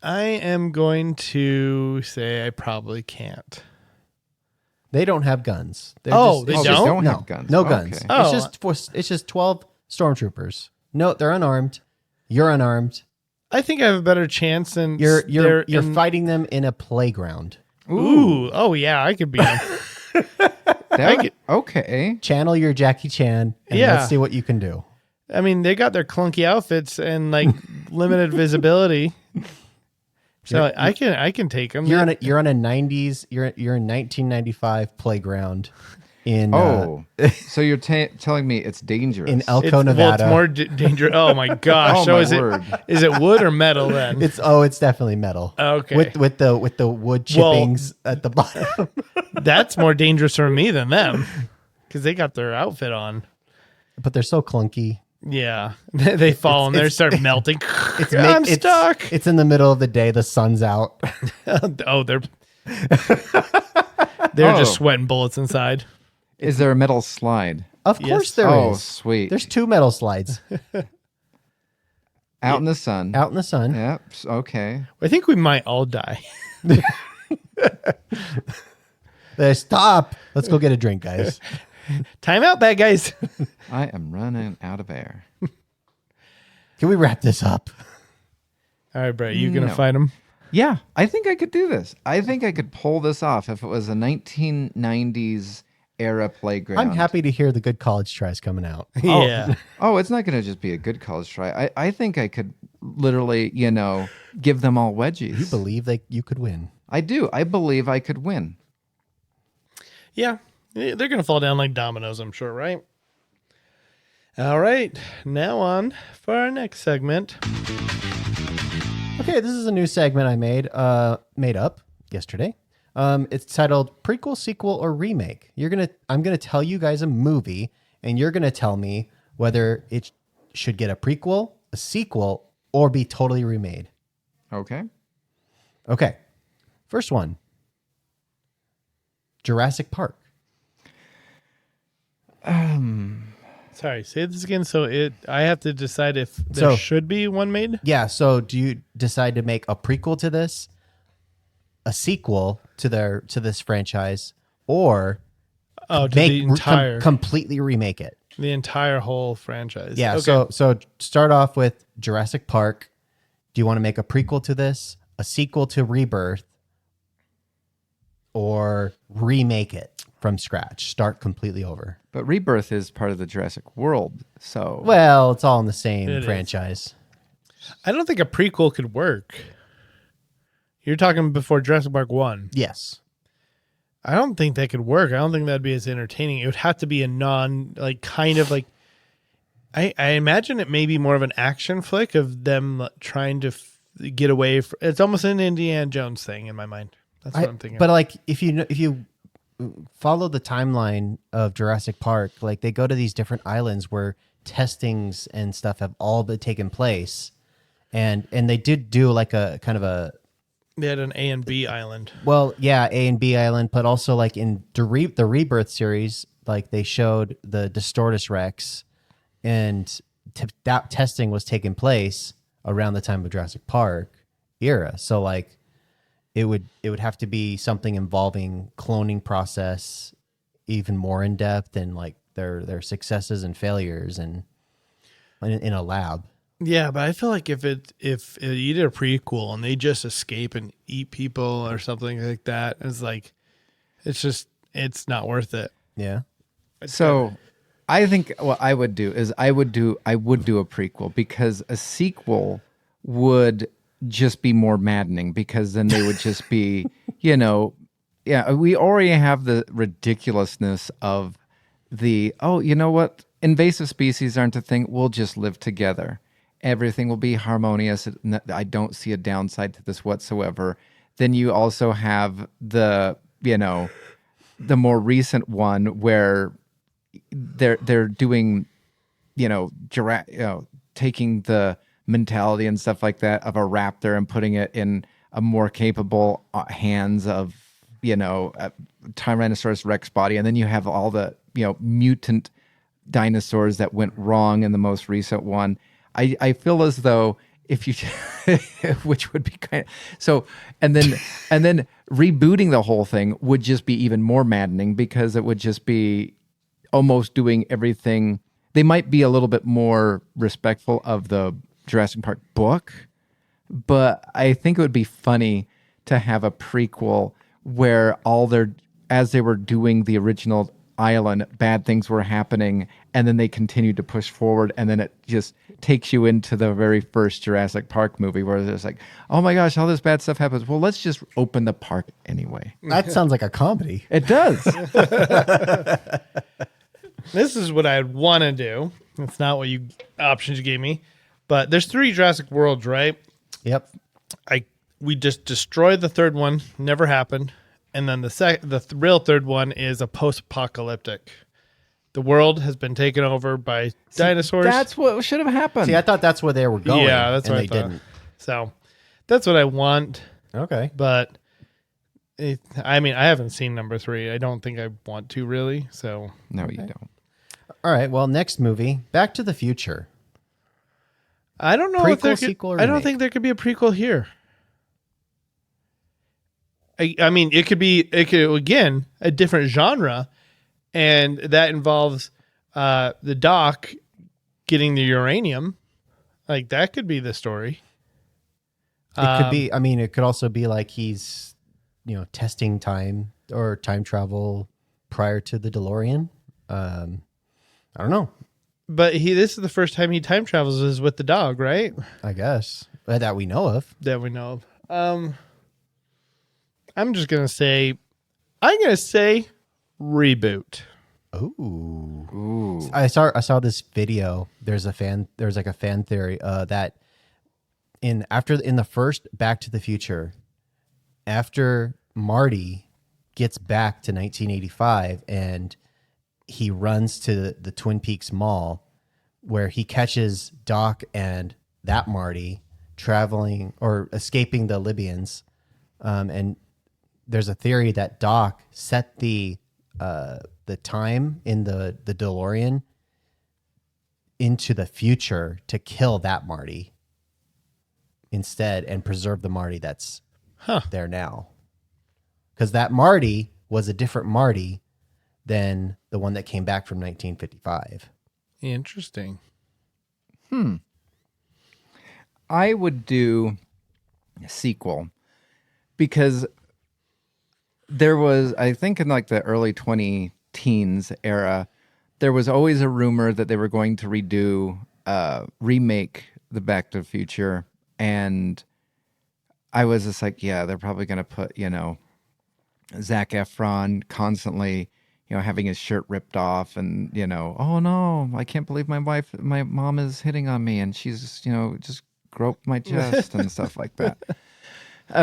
am going to say I probably can't. They don't have guns. They don't no, have guns. No Okay. guns. Oh. It's just 12 stormtroopers. No, they're unarmed. You're unarmed. I think I have a better chance than You're fighting them in a playground. Ooh. Oh yeah, I could be. Okay. Channel your Jackie Chan and Yeah. let's see what you can do. I mean, they got their clunky outfits and like limited visibility. So I can take them. You're on a 90s. You're in 1995 playground in So you're telling me it's dangerous. in Elko, Well, Nevada. it's more dangerous. Oh my gosh! Oh, so my is word. is it wood or metal then? It's definitely metal. Okay. With the wood chippings at the bottom. That's more dangerous for me than them because they got their outfit on. But they're so clunky. Yeah, they fall and they start melting. I'm stuck. It's in the middle of the day. The sun's out. Oh, they're just sweating bullets inside. Is there a metal slide? Of course there Oh, is. sweet. There's 2 metal slides Out in the sun. out in the sun. Yep. Okay. I think we might all die. Stop. Let's go get a drink, guys. Time out, bad guys. I am running out of air. Can we wrap this up? All right, Brett, you gonna No. fight him? Yeah, I think I could do this. I think I could pull this off if it was a 1990s era playground. I'm happy to hear the good college tries coming out. Yeah. Oh, it's not going to just be a good college try. I think I could literally, give them all wedgies. You believe that you could win. I do. I believe I could win. Yeah. They're going to fall down like dominoes, I'm sure, right? All right. Now on for our next segment. Okay, this is a new segment I made up yesterday. It's titled Prequel, Sequel, or Remake. I'm gonna tell you guys a movie, and you're gonna tell me whether it should get a prequel, a sequel, or be totally remade. Okay. Okay, first one. Jurassic Park. Sorry, say this again. So I have to decide if there should be one made. Yeah. So, do you decide to make a prequel to this, a sequel to this franchise, or The entire completely remake it? the entire whole franchise. Yeah. Okay. So start off with Jurassic Park. Do you want to make a prequel to this, a sequel to Rebirth, or remake it from scratch? Start completely over. But Rebirth is part of the Jurassic World, so Well, it's all in the same It is. franchise. I don't think a prequel could work. You're talking before Jurassic Park 1. Yes. I don't think that could work. I don't think that'd be as entertaining. It would have to be a I imagine it may be more of an action flick of them trying to get away. It's almost an Indiana Jones thing in my mind. That's what I'm thinking. But like, if you follow the timeline of Jurassic Park, like they go to these different islands where testings and stuff have all been taken place, and they did do like a kind of a They had an A and B island. well, yeah, A and B island, but also like in the Rebirth series, like they showed the Distortus Rex, and that testing was taking place around the time of Jurassic Park era. So like it would have to be something involving cloning process even more in depth, and like their successes and failures and in a lab. Yeah, but I feel like if you did a prequel and they just escape and eat people or something like that, it's not worth it. Yeah. So I think what I would do is I would do a prequel, because a sequel would just be more maddening, because then they would just be, we already have the ridiculousness of what? Invasive species aren't a thing. We'll just live together. Everything will be harmonious. I don't see a downside to this whatsoever. Then you also have the more recent one where they're doing, taking the mentality and stuff like that of a raptor and putting it in a more capable hands of, a Tyrannosaurus Rex body. And then you have all the, mutant dinosaurs that went wrong in the most recent one. I feel as though if you, which would be kind of, so, and then rebooting the whole thing would just be even more maddening, because it would just be almost doing everything. They might be a little bit more respectful of the Jurassic Park book, but I think it would be funny to have a prequel where as they were doing the original island, bad things were happening, and then they continued to push forward, and then it just takes you into the very first Jurassic Park movie where it's like, oh my gosh, all this bad stuff happens. Well, let's just open the park anyway. That sounds like a comedy. It does. This is what I'd want to do. It's not what options you gave me, but there's 3 Jurassic Worlds, right? Yep. We just destroyed the third one, never happened, and then the real third one is a post-apocalyptic. The world has been taken over by dinosaurs. That's what should have happened. See, I thought that's where they were going. Yeah, that's what I thought. Didn't. So that's what I want. Okay. But I haven't seen number 3. I don't think I want to really. So no, you don't. All right. Well, next movie, Back to the Future. I don't know prequel, if there sequel, or I don't remake? think there could be a prequel here. It could again a different genre, and that involves the Doc getting the uranium. Like that could be the story. It could be. It could also be like he's, testing time or time travel prior to the DeLorean. I don't know. But this is the first time he time travels is with the dog, right? I guess that we know of. That we know of. I'm just gonna say, reboot. Ooh. I saw this video. There's like a fan theory that in the first Back to the Future, after Marty gets back to 1985 and he runs to the Twin Peaks Mall, where he catches Doc and that Marty traveling or escaping the Libyans, and there's a theory that Doc set the time in the DeLorean into the future to kill that Marty instead and preserve the Marty that's there now. Because that Marty was a different Marty than the one that came back from 1955. Interesting. I would do a sequel, because there was, I think in like the early 2010s era, there was always a rumor that they were going to remake the Back to the Future. And I was just like, yeah, they're probably going to put, Zac Efron constantly, having his shirt ripped off and, oh no, I can't believe my mom is hitting on me and she's, just groped my chest and stuff like that.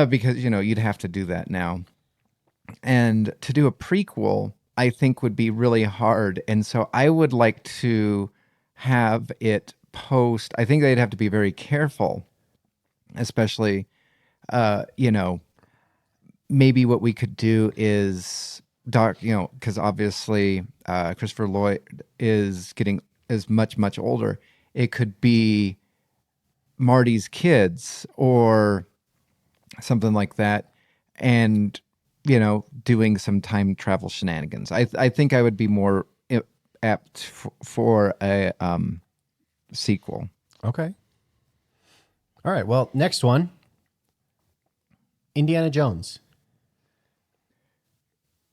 Because, you'd have to do that now. And to do a prequel, I think would be really hard. And so I would like to have it post. I think they'd have to be very careful, especially, maybe what we could do is because obviously Christopher Lloyd is much older. It could be Marty's kids or something like that, and doing some time travel shenanigans. I think I would be more apt for a sequel. Okay. All right. Well, next one, Indiana Jones.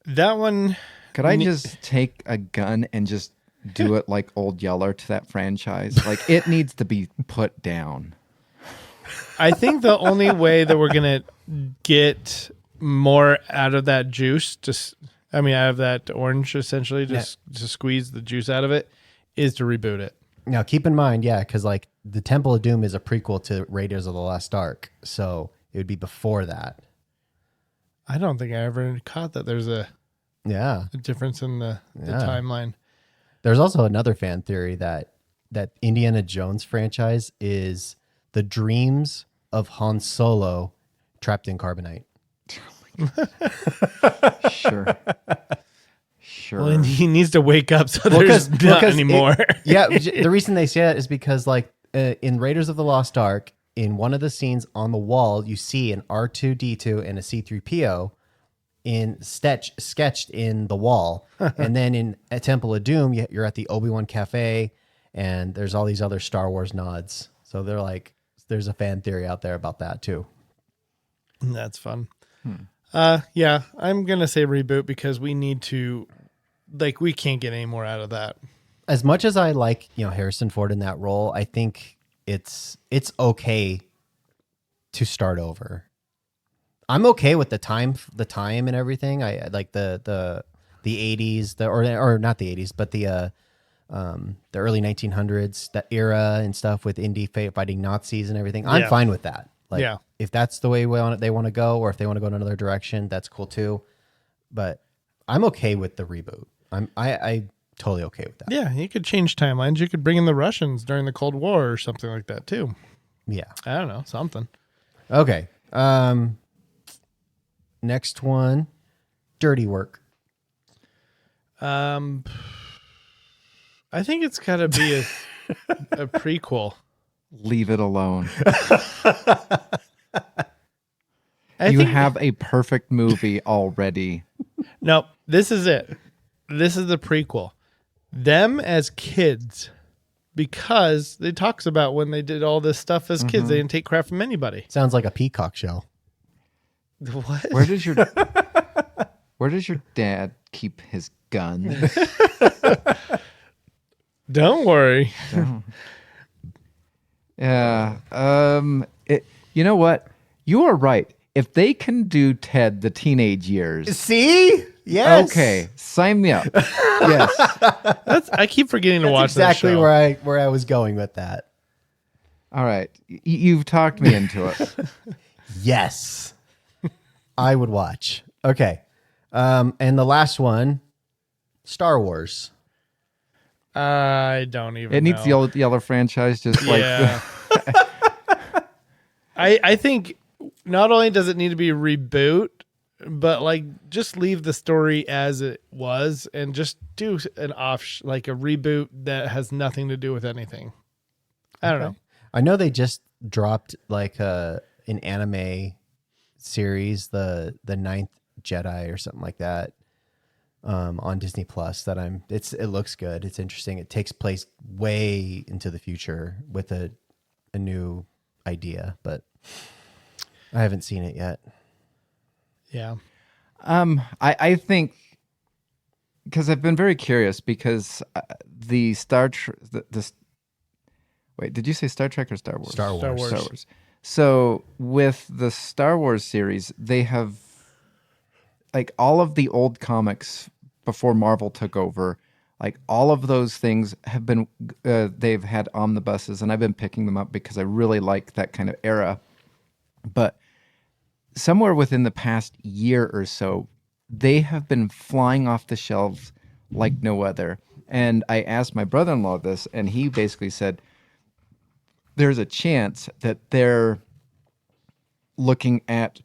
That one. Could I just take a gun and just do it like Old Yeller to that franchise? Like, it needs to be put down. I think the only way that we're going to get more out of that juice, out of that orange, essentially, to squeeze the juice out of it, is to reboot it. Now, keep in mind, because like the Temple of Doom is a prequel to Raiders of the Lost Ark, so it would be before that. I don't think I ever caught that there's a difference in the timeline. There's also another fan theory that Indiana Jones franchise is the dreams of Han Solo trapped in carbonite. Sure. Well, he needs to wake up so there's not anymore. The reason they say that is because like in Raiders of the Lost Ark, in one of the scenes on the wall, you see an R2-D2 and a C-3PO sketched in the wall. And then in a Temple of Doom, you're at the Obi-Wan Cafe, and there's all these other Star Wars nods. So they're like, there's a fan theory out there about that too. That's fun. I'm going to say reboot because we need to, we can't get any more out of that. As much as I like, Harrison Ford in that role, I think it's okay to start over. I'm okay with the time and everything. I like the 80s, or not the 80s, but the early 1900s, that era and stuff with Indy fighting Nazis and everything. I'm fine with that. If that's the way they want to go, or if they want to go in another direction, that's cool too. But I'm okay with the reboot. I totally okay with that. Yeah, you could change timelines. You could bring in the Russians during the Cold War or something like that too. Yeah. I don't know, something. Okay. Next one, Dirty Work. I think it's got to be a prequel. Leave it alone. I you think have a perfect movie already. No, this is it. This is the prequel. Them as kids, because it talks about when they did all this stuff as kids, they didn't take crap from anybody. Sounds like a Peacock show. What? Where does your dad keep his gun? Don't worry. Yeah. You know what? You are right. If they can do Ted the teenage years. See? Yes. Okay. Sign me up. Yes. I keep forgetting to watch exactly that show. where I was going with that. All right. You've talked me into it. Yes. I would watch. Okay. And the last one, Star Wars. I don't even It needs know. the Yeller franchise just Yeah. I think not only does it need to be reboot, but just leave the story as it was and just do an a reboot that has nothing to do with anything. I don't know. I know they just dropped an anime series, the Ninth Jedi or something like that, on Disney Plus. It looks good. It's interesting. It takes place way into the future with a new idea, but I haven't seen it yet. Yeah. I think because I've been very curious because the wait, did you say Star Trek or Star Wars? Star Wars. Star Wars. So with the Star Wars series, they have all of the old comics before Marvel took over. Like all of those things have been, they've had omnibuses, and I've been picking them up because I really like that kind of era. But somewhere within the past year or so, they have been flying off the shelves like no other. And I asked my brother-in-law this, and he basically said, there's a chance that they're looking at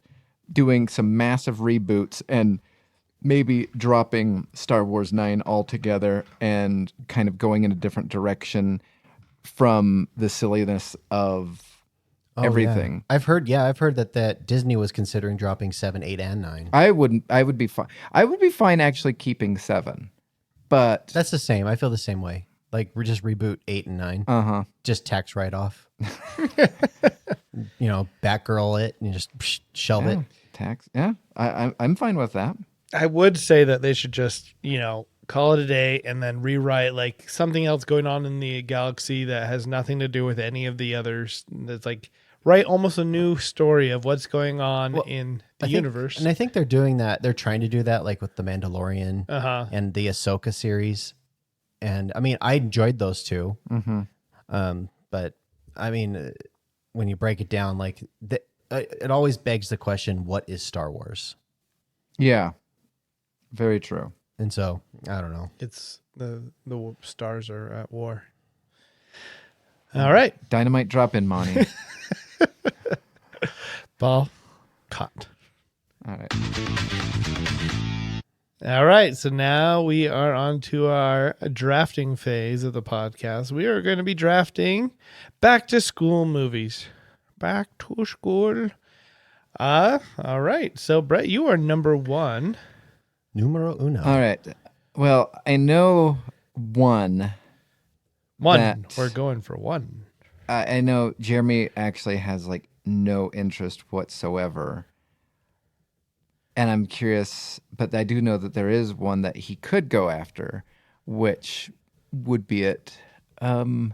doing some massive reboots and maybe dropping Star Wars 9 altogether and kind of going in a different direction from the silliness of everything. Yeah. I've heard that Disney was considering dropping 7, 8, and 9. I would be fine. I would be fine actually keeping 7. But That's the same. I feel the same way. Like we just reboot 8 and 9. Just tax write off. Batgirl it and you just shelve it. Tax. Yeah. I'm fine with that. I would say that they should just, call it a day and then rewrite like something else going on in the galaxy that has nothing to do with any of the others. That's like write almost a new story of what's going on in the universe. And I think they're doing that. They're trying to do that like with the Mandalorian and the Ahsoka series. And I mean, I enjoyed those two. But I mean, when you break it down, like it always begs the question, what is Star Wars? Yeah. Very true. And so, I don't know. It's the stars are at war. All right. Dynamite drop in, Monty. Ball caught. All right. All right. So now we are on to our drafting phase of the podcast. We are going to be drafting back to school movies. Back to school. All right. So, Brett, you are number 1. Numero uno. All right. Well, I know one. We're going for 1. I know Jeremy actually has like no interest whatsoever. And I'm curious, but I do know that there is one that he could go after, which would be it. Do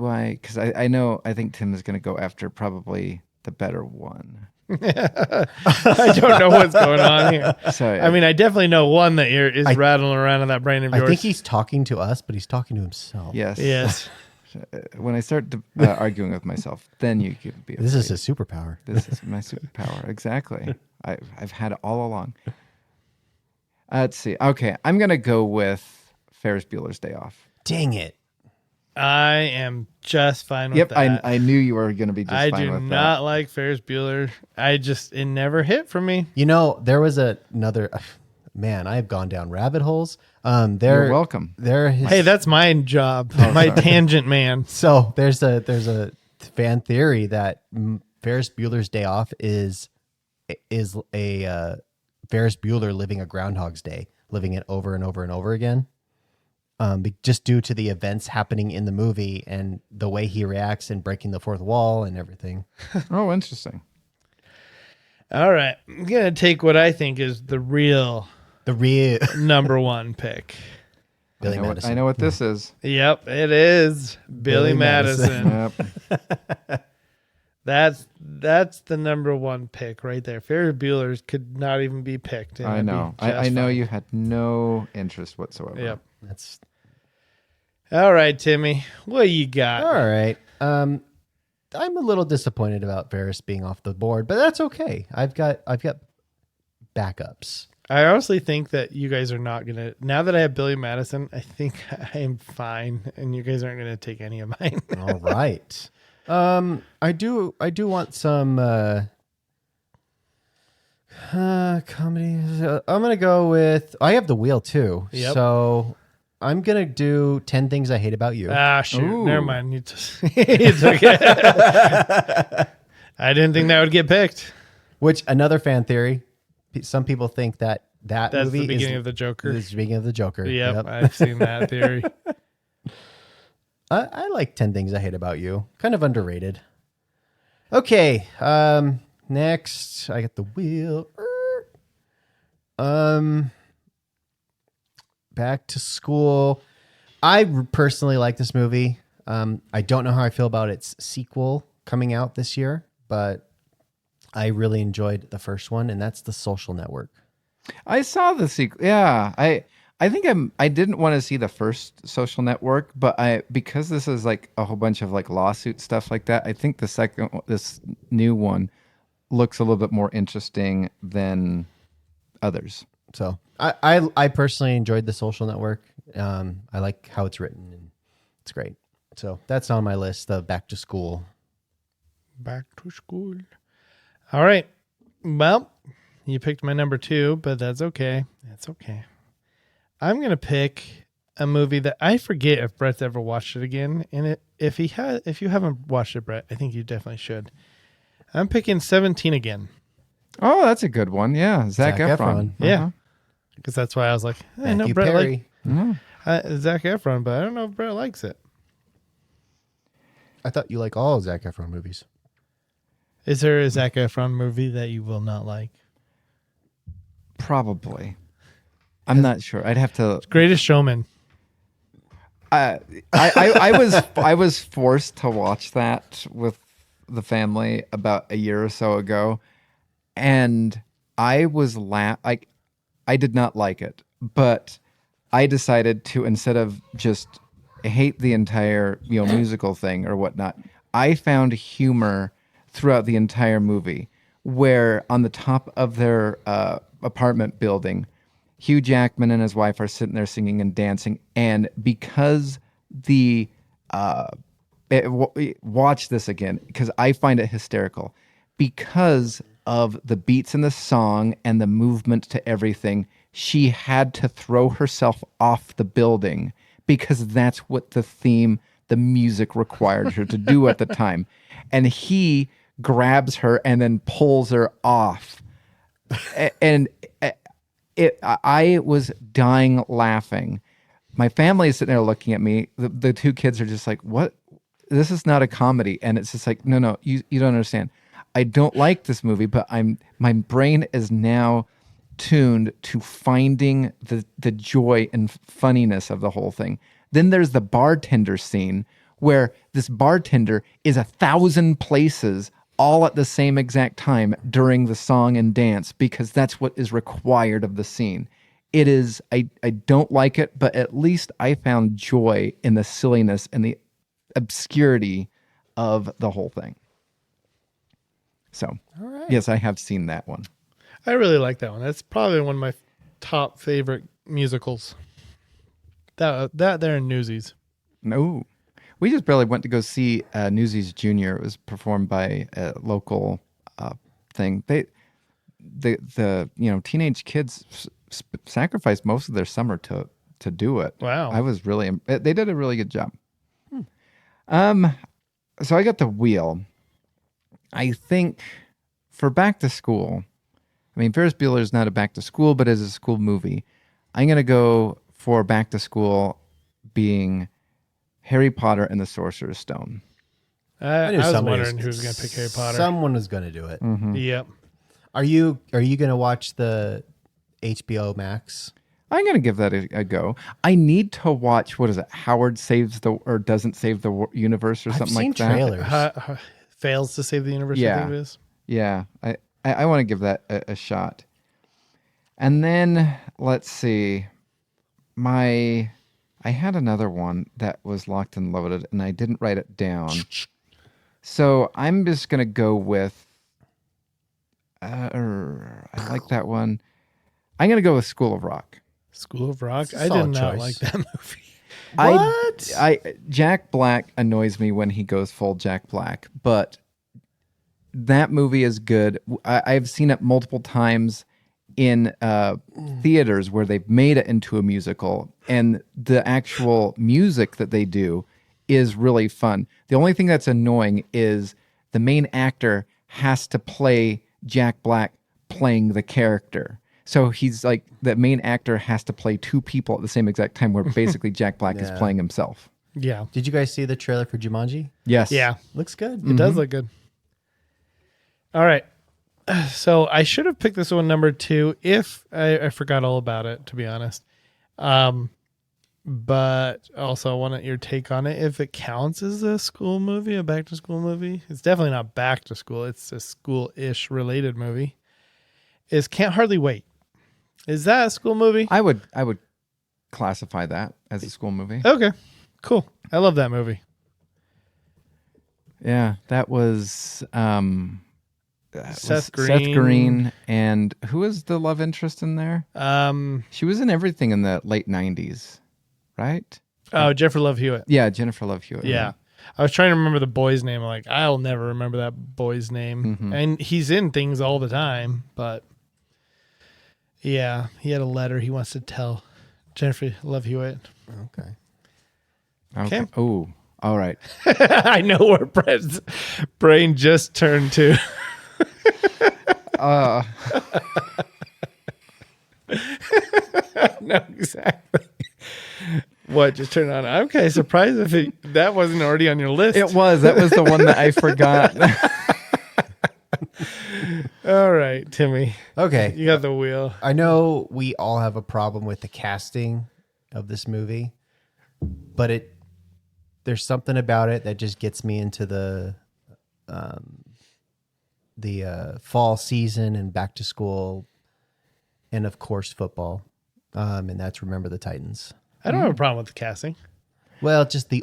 I? Because I think Tim is going to go after probably the better one. I don't know what's going on here. So I mean, I definitely know one that is rattling around in that brain of yours. I think he's talking to us, but he's talking to himself. yes. Yes. When I start arguing with myself, then you can be. This is afraid. his superpower. This is my superpower. Exactly. I've had it all along. Let's see. Okay, I'm gonna go with Ferris Bueller's Day Off. Dang it. I am just fine with Yep, that. I knew you were gonna be just I fine do with not like Ferris Bueller. It never hit for me. There was another man, I've gone down rabbit holes. You're welcome. Hey, that's my job. My tangent man. So there's a fan theory that Ferris Bueller's Day Off is a Ferris Bueller living a Groundhog's Day, living it over and over and over again. Just due to the events happening in the movie and the way he reacts and breaking the fourth wall and everything. Oh, interesting. All right. I'm going to take what I think is the real number 1 pick. Billy Madison. I know what this is. Yep, it is Billy Madison. Yep. That's the number 1 pick right there. Ferris Bueller's could not even be picked. I know. I know you had no interest whatsoever. Yep. That's all right, Timmy. What you got? all right. I'm a little disappointed about Ferris being off the board, but that's okay. I've got backups. I honestly think that you guys are not gonna. Now that I have Billy Madison, I think I am fine, and you guys aren't gonna take any of mine. All right. I do want some comedy. I'm gonna go with. I have The Wheel too. Yep. So I'm gonna do 10 Things I Hate About You. Shoot. Ooh. Never mind. It's okay. I didn't think that would get picked. Which another fan theory. Some people think that That's movie the beginning is of the Joker. is the beginning of the Joker. Yep, I've seen that theory. I like 10 Things I Hate About You. Kind of underrated. Okay. Next, I got The Wheel. Back to School. I personally like this movie. I don't know how I feel about its sequel coming out this year, but I really enjoyed the first one, and that's The Social Network. I saw the sequel. Yeah, I think I didn't want to see the first Social Network, but because this is like a whole bunch of like lawsuit stuff like that. I think this new one looks a little bit more interesting than others. So I personally enjoyed The Social Network. I like how it's written, and it's great. So that's on my list of back to school. Back to school. All right. Well, you picked my number 2, but that's okay. That's okay. I'm going to pick a movie that I forget if Brett's ever watched it again. And if you haven't watched it, Brett, I think you definitely should. I'm picking 17 again. Oh, that's a good one. Yeah, Zac Efron. Yeah. Because that's why I was like, I know Matthew Brett Perry. Zac Efron, but I don't know if Brett likes it. I thought you like all Zac Efron movies. Is there a Zac Efron movie that you will not like? Probably. I'm not sure. I'd have to. Greatest Showman. I was forced to watch that with the family about a year or so ago, and I was I did not like it, but I decided to, instead of just hate the entire musical thing or whatnot, I found humor throughout the entire movie, where on the top of their apartment building, Hugh Jackman and his wife are sitting there singing and dancing, and because watch this again because I find it hysterical, because of the beats in the song and the movement to everything, she had to throw herself off the building because that's what the music required her to do at the time, and he grabs her and then pulls her off, and I was dying laughing. My family is sitting there looking at me. The 2 kids are just like, what? This is not a comedy. And it's just like, no, you don't understand. I don't like this movie, but my brain is now tuned to finding the joy and funniness of the whole thing. Then there's the bartender scene where this bartender is 1,000 places all at the same exact time during the song and dance because that's what is required of the scene. It is, I don't like it, but at least I found joy in the silliness and the obscurity of the whole thing. So, all right. Yes, I have seen that one. I really like that one. That's probably one of my top favorite musicals. That there in Newsies. No. We just barely went to go see Newsies Junior. It was performed by a local thing. The teenage kids sacrificed most of their summer to do it. Wow. I was really. They did a really good job. So I got the wheel. I think for back to school, I mean Ferris Bueller is not a back to school, but is a school movie. I'm gonna go for back to school being Harry Potter and the Sorcerer's Stone. I was wondering who was going to pick Harry Potter. Someone was going to do it. Mm-hmm. Yep. Are you going to watch the HBO Max? I'm going to give that a go. I need to watch, what is it? Howard saves or doesn't save the universe or something like that. I've seen trailers. Fails to save the universe, Yeah. I think it is. Yeah. I want to give that a shot. And then, let's see. I had another one that was locked and loaded, and I didn't write it down. So I'm just going to go with... I like that one. I'm going to go with School of Rock. School of Rock? It's a I did solid not choice. like that movie. What? Jack Black annoys me when he goes full Jack Black, but that movie is good. I've seen it multiple times in theaters where they've made it into a musical, and the actual music that they do is really fun. The only thing that's annoying is the main actor has to play Jack Black playing the character. So he's like, the main actor has to play 2 people at the same exact time, where basically Jack Black is playing himself. Yeah. Did you guys see the trailer for Jumanji? Yes. Yeah. Looks good. It does look good. All right. So I should have picked this one number 2 if I forgot all about it, to be honest. but also I want your take on it. If it counts as a school movie, a back to school movie, it's definitely not back to school. It's a school-ish related movie. Is Can't Hardly Wait. Is that a school movie? I would classify that as a school movie. Okay, cool. I love that movie. Yeah, that was Seth Green. Seth Green, and who was the love interest in there? Um, She was in everything in the late 90s, right? oh, Jennifer Love Hewitt. Yeah, Jennifer Love Hewitt. Yeah. I was trying to remember the boy's name. I'm like, I'll never remember that boy's name. Mhm. And he's in things all the time, but yeah, he had a letter he wants to tell Jennifer Love Hewitt. Okay. Okay. Oh, all right. I know where Brett's brain just turned to. No, exactly. What just turned on? I'm kind of surprised if that wasn't already on your list. It was. That was the one that I forgot. All right, Timmy. Okay. You got the wheel. I know we all have a problem with the casting of this movie, but there's something about it that just gets me into the fall season and back to school, and of course football, and that's Remember the Titans. I don't have a problem with the casting. Well, just the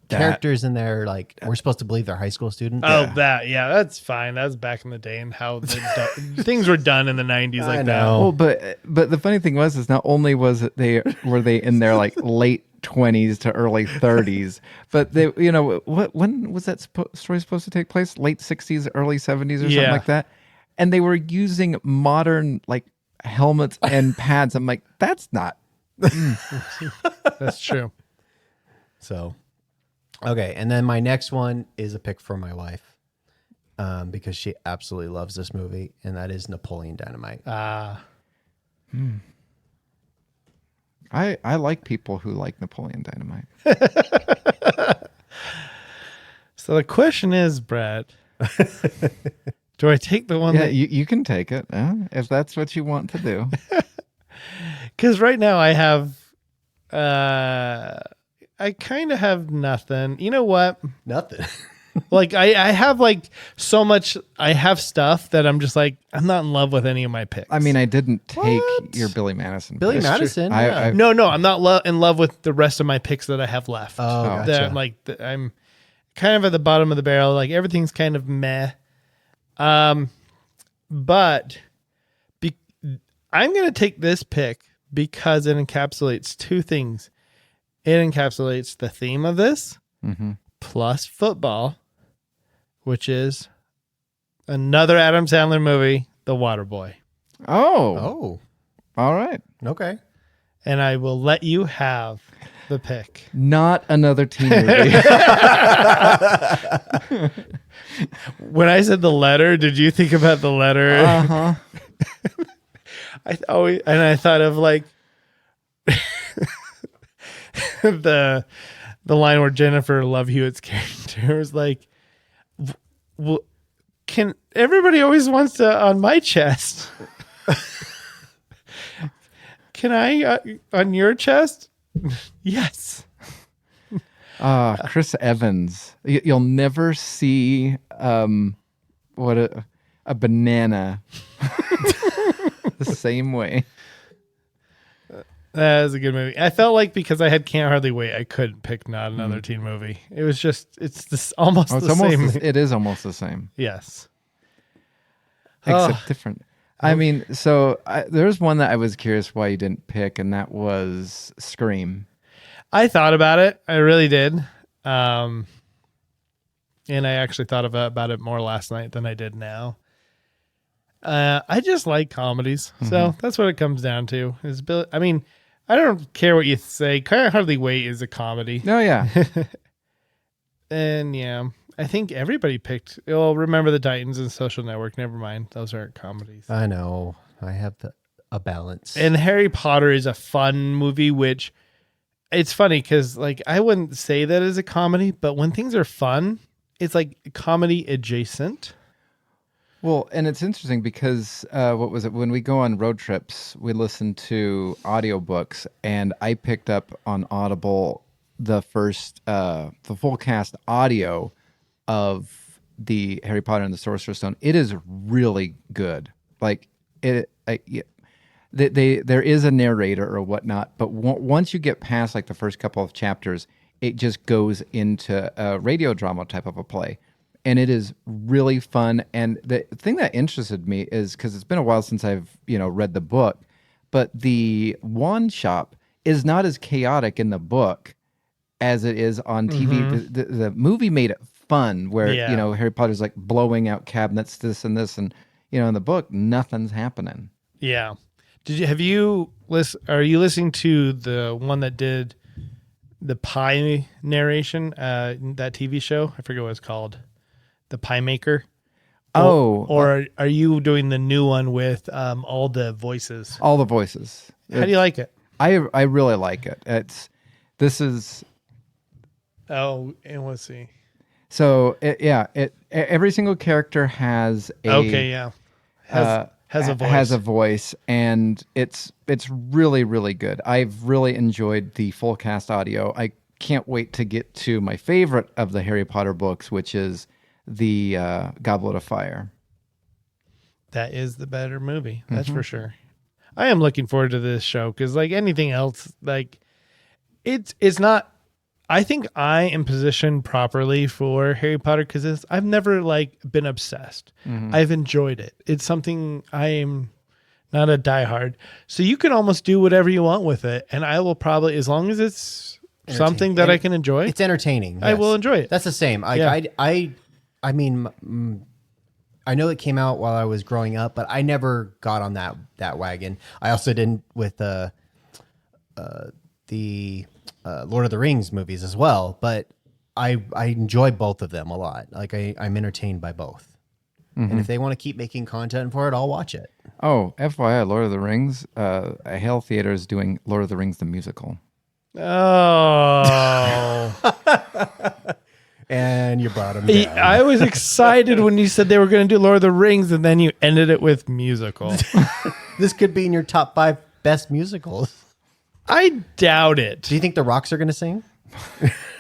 characters in there, like we're supposed to believe they're high school students. Oh, that's fine. That was back in the day and how things were done in the 90s like I that. know. Well, but the funny thing was, is not only was it were they in their like late 20s to early 30s, but they, when was that story supposed to take place? Late 60s, early 70s, or something like that. And they were using modern like helmets and pads. I'm like, that's not. That's true. So, okay. And then my next one is a pick for my wife, because she absolutely loves this movie, and that is Napoleon Dynamite. I like people who like Napoleon Dynamite. So the question is, Brett, do I take the one Yeah, that... you can take it if that's what you want to do. Because right now I have... I kind of have nothing. You know what? Nothing. Like I have like so much. I have stuff that I'm just like, I'm not in love with any of my picks. I mean, I didn't take What? your Billy Madison. Billy pick. Madison. I- yeah. I- no, I'm not in love with the rest of my picks that I have left. Oh, That gotcha. I'm like, I'm kind of at the bottom of the barrel. Like everything's kind of meh. But I'm gonna take this pick because it encapsulates two things. It encapsulates the theme of this plus football, which is another Adam Sandler movie, The Waterboy. Oh, Oh, all right. okay. And I will let you have the pick. Not another teen movie. When I said the letter, did you think about the letter? Uh-huh. I thought of like the line where Jennifer Love Hewitt's character was like, "Can everybody always wants to on my chest? Can I on your chest? Yes." Chris Evans. You'll never see what a banana the same way. That was a good movie. I felt like because I had Can't Hardly Wait, I couldn't pick not another teen movie. It was just, it's this almost Oh, it's the almost same. it is almost the same, Yes. except different. I mean, so there's one that I was curious why you didn't pick, and that was Scream. I thought about it. I really did. And I actually thought about it more last night than I did now. I just like comedies. So that's what it comes down to. I mean, I don't care what you say. Can't Hardly Wait is a comedy. Oh yeah, And yeah, I think everybody picked, Remember the Titans and Social Network. Never mind. Those aren't comedies. I know. I have a balance. And Harry Potter is a fun movie, which it's funny because like I wouldn't say that as a comedy, but when things are fun, it's like comedy adjacent. Well, and it's interesting because what was it? When we go on road trips, we listen to audiobooks, and I picked up on Audible the full cast audio of the Harry Potter and the Sorcerer's Stone. It is really good. Like there is a narrator or whatnot, but once you get past like the first couple of chapters, it just goes into a radio drama type of a play. And it is really fun. And the thing that interested me is because it's been a while since I've read the book, but the wand shop is not as chaotic in the book as it is on TV. The movie made it fun, where Harry Potter's like blowing out cabinets, this and this, and in the book nothing's happening. Yeah. Are you listening to the one that did the pie narration? That TV show, I forget what it's called. The Pie Maker. Or are you doing the new one with all the voices? All the voices. How do you like it? I really like it. Oh, and let's see. So every single character has has a voice, and it's really, really good. I've really enjoyed the full cast audio. I can't wait to get to my favorite of the Harry Potter books, which is the Goblet of Fire. That is the better movie. That's for sure. I am looking forward to this show because, like anything else, like it's not. I think I am positioned properly for Harry Potter because I've never been obsessed. I've enjoyed it. It's something I am not a diehard. So you can almost do whatever you want with it, and I will probably, as long as it's something that I can enjoy. It's entertaining. I will enjoy it. That's the same. I mean, I know it came out while I was growing up, but I never got on that wagon. I also didn't with the Lord of the Rings movies as well, but I enjoy both of them a lot. Like I'm entertained by both. And if they want to keep making content for it, I'll watch it. Oh, FYI, Lord of the Rings, Hale Theater is doing Lord of the Rings the musical. Oh. And you brought him down. I was excited when you said they were going to do Lord of the Rings, and then you ended it with musical. This could be in your top 5 best musicals. I doubt it. Do you think the Rocks are going to sing?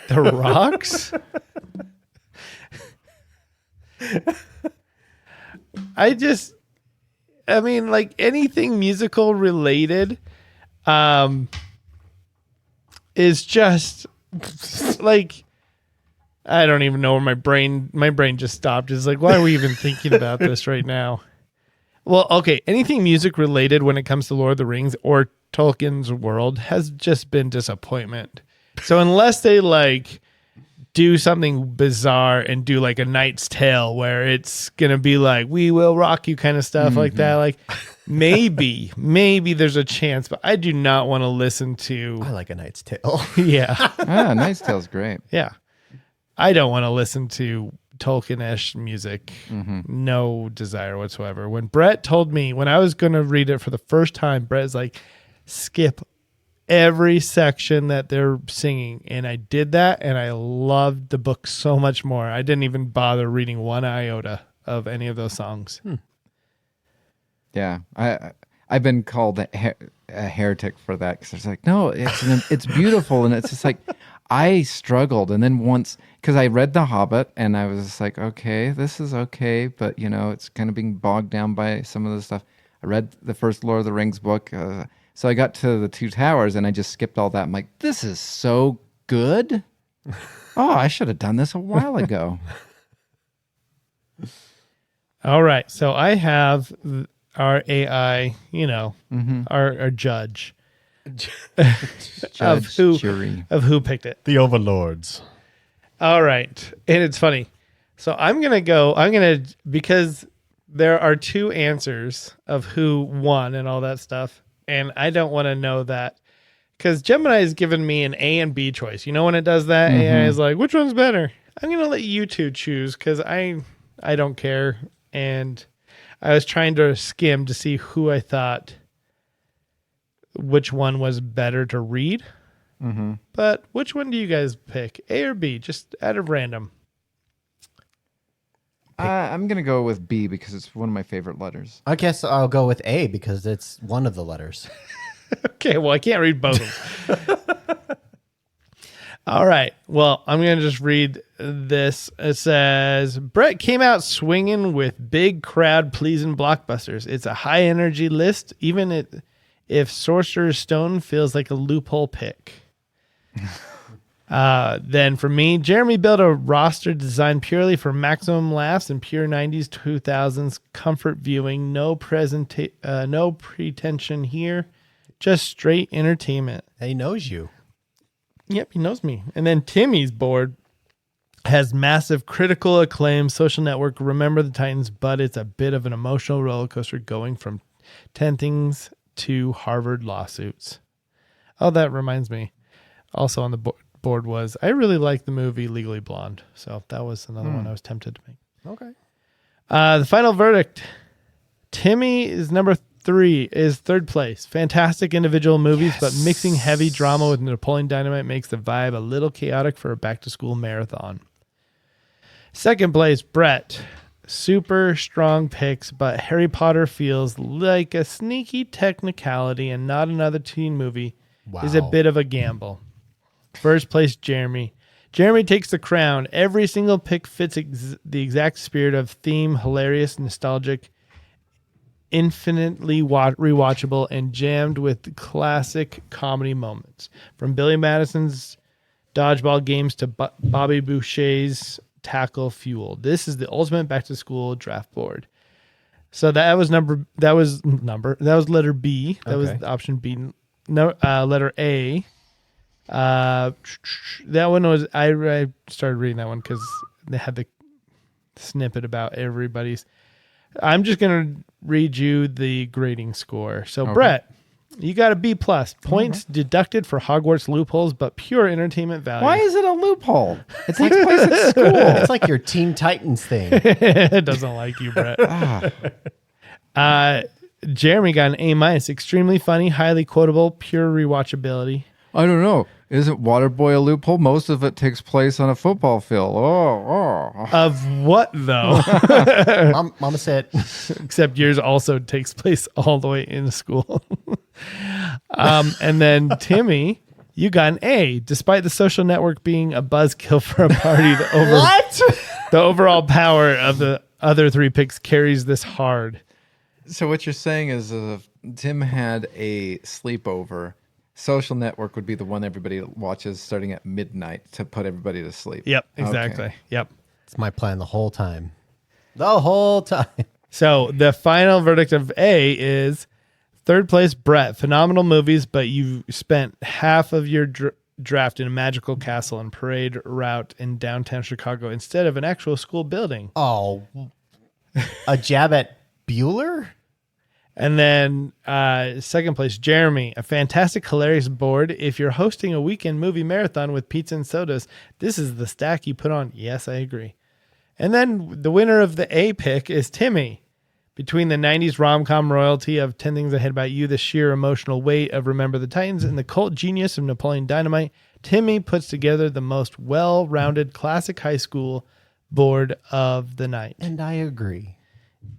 The Rocks? I mean, like anything musical related, is just like, I don't even know where my brain just stopped. It's like, why are we even thinking about this right now? Well, okay, anything music related when it comes to Lord of the Rings or Tolkien's world has just been disappointment. So unless they do something bizarre and do like a Knight's Tale where it's gonna be like "We Will Rock You" kind of stuff like that, like maybe there's a chance, but I do not want to listen to. I like A Knight's Tale. Yeah, Knight's Tale's great. Yeah, I don't want to listen to Tolkien-ish music. No desire whatsoever. When Brett told me when I was going to read it for the first time, Brett's like, skip every section that they're singing, and I did that, and I loved the book so much more. I didn't even bother reading one iota of any of those songs. Yeah, I've been called a heretic for that because it's like, no, it's beautiful, and it's just like I struggled, and then once because I read The Hobbit, and I was just like, okay, this is okay, but it's kind of being bogged down by some of the stuff. I read the first Lord of the Rings book. So I got to the Two Towers, and I just skipped all that. I'm like, this is so good. Oh, I should have done this a while ago. All right. So I have our AI, our judge. of who picked it. The Overlords. All right. And it's funny. So because there are 2 answers of who won and all that stuff. And I don't want to know that because Gemini has given me an A and B choice. When it does that, AI is like, which one's better? I'm going to let you 2 choose because I don't care. And I was trying to skim to see who I thought which one was better to read. But which one do you guys pick? A or B? Just out of random. I'm gonna go with B because it's one of my favorite letters. I guess I'll go with A because it's one of the letters. Okay, well, I can't read both of them. All right. Well, I'm going to just read this. It says, Brett came out swinging with big crowd pleasing blockbusters. It's a high energy list, even if Sorcerer's Stone feels like a loophole pick. Then for me, Jeremy built a roster designed purely for maximum laughs and pure 90s, 2000s comfort viewing. No pretension here. Just straight entertainment. He knows you. Yep, he knows me. And then Timmy's board has massive critical acclaim, Social Network, Remember the Titans, but it's a bit of an emotional roller coaster going from 10 Things to Harvard lawsuits. Oh, that reminds me. Also on the board was, I really like the movie Legally Blonde. So that was another one I was tempted to make. Okay. The final verdict. Timmy is number 3, is third place. Fantastic individual movies, but mixing heavy drama with Napoleon Dynamite makes the vibe a little chaotic for a back-to-school marathon. Second place, Brett. Super strong picks, but Harry Potter feels like a sneaky technicality and not another teen movie is a bit of a gamble. First place, Jeremy. Jeremy takes the crown. Every single pick fits the exact spirit of theme, hilarious, nostalgic, infinitely rewatchable, and jammed with classic comedy moments. From Billy Madison's dodgeball games to Bobby Boucher's tackle fuel. This is the ultimate back-to-school draft board. So that was letter B. That was option B. No, letter A. That one was I started reading that one because they had the snippet about everybody's. I'm just gonna read you the grading score. So Brett, you got a B plus. Points deducted for Hogwarts loopholes, but pure entertainment value. Why is it a loophole? It takes place at school. It's like your Teen Titans thing. It doesn't like you, Brett. Jeremy got an A minus. Extremely funny, highly quotable, pure rewatchability. I don't know. Isn't Waterboy a loophole? Most of it takes place on a football field. Of what, though? Mama said. Except yours also takes place all the way in school. And then Timmy, you got an A, despite the Social Network being a buzzkill for a party. The overall power of the other 3 picks carries this hard. So what you're saying is if Tim had a sleepover, Social Network would be the one everybody watches starting at midnight to put everybody to sleep. Yep, exactly. Okay. Yep. It's my plan the whole time. The whole time. So the final verdict of A is third place, Brett. Phenomenal movies, but you spent half of your draft in a magical castle and parade route in downtown Chicago instead of an actual school building. Oh, a jab at Bueller? And then second place, Jeremy, a fantastic, hilarious board. If you're hosting a weekend movie marathon with pizza and sodas, this is the stack you put on. Yes, I agree. And then the winner of the A pick is Timmy. Between the 90s rom-com royalty of 10 Things I Hate About You, the sheer emotional weight of Remember the Titans, and the cult genius of Napoleon Dynamite, Timmy puts together the most well-rounded classic high school board of the night. And I agree.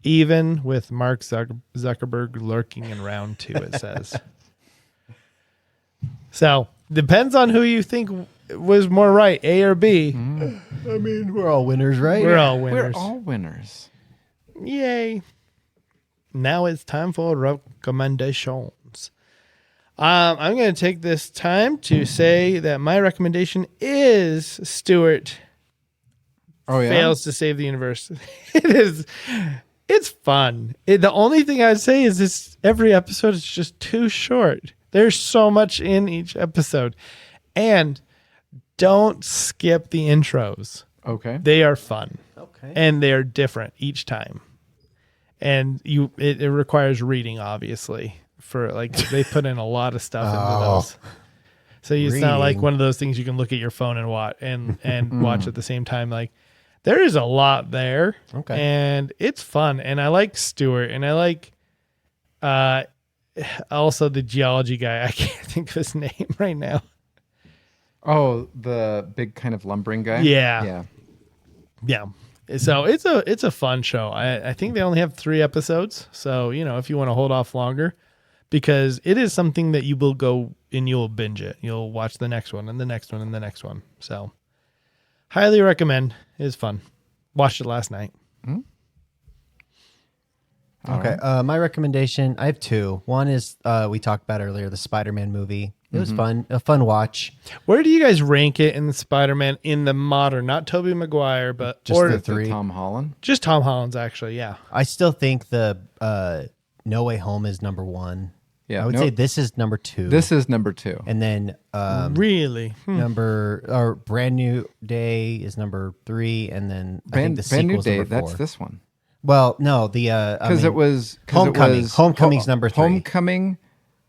Even with Mark Zuckerberg lurking in round 2, it says. So, depends on who you think was more right, A or B. I mean, we're all winners, right? We're all winners. We're all winners. Yay. Now it's time for recommendations. I'm going to take this time to say that my recommendation is Stuart fails to save the universe. It's fun. The only thing I'd say is this: every episode is just too short. There's so much in each episode. And don't skip the intros. Okay. They are fun. Okay. And they're different each time. And it requires reading, obviously. For they put in a lot of stuff into those. So it's not like one of those things you can look at your phone and watch and watch at the same time. Like, there is a lot there. Okay. And it's fun. And I like Stuart. And I like also the geology guy. I can't think of his name right now. Oh, the big kind of lumbering guy? Yeah. So it's a fun show. I think they only have 3 episodes. So, if you want to hold off longer, because it is something that you will go and you'll binge it. You'll watch the next one and the next one and the next one. So highly recommend. It's fun. Watched it last night. Okay. My recommendation, I have 2. One is we talked about earlier, the Spider-Man movie. It was fun, a fun watch. Where do you guys rank it in the Spider-Man in the modern, not Tobey Maguire, but Just the The 3. Tom Holland. just Tom Holland's actually, yeah. I still think the No Way Home is number 1. Yeah, I would say this is number 2. This is number 2. and then Really? Brand New Day is number 3, and then I think the Brand New sequel's Day. number 4. That's this one. Well, no, Because it was Homecoming. Homecoming's number 3. Homecoming,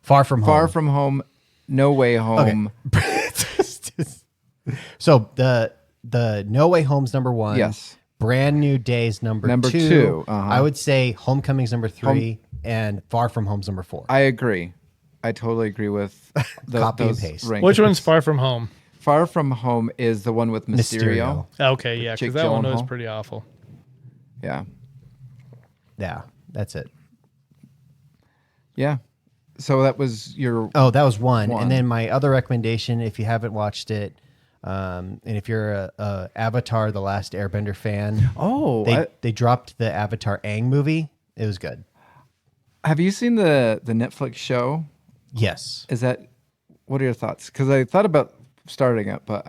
Far From Home. Far From Home, No Way Home. So the No Way Home's number 1. Yes. Brand New Day's number 2. 2, I would say Homecoming's number 3, and Far From Home's number 4. I agree. I totally agree with Copy and those paste. rankings. Which one's Far From Home? Far From Home is the one with Mysterio. Okay, yeah, Jake because that one was Gyllenhaal. pretty awful. Yeah. Yeah, that's it. Yeah. So that was your Oh, that was one. One. And then my other recommendation, if you haven't watched it, and if you're a Avatar: The Last Airbender fan, they dropped the Avatar Aang movie. It was good. have you seen the Netflix show? Yes, Is that what are your thoughts? Because I thought about starting it, but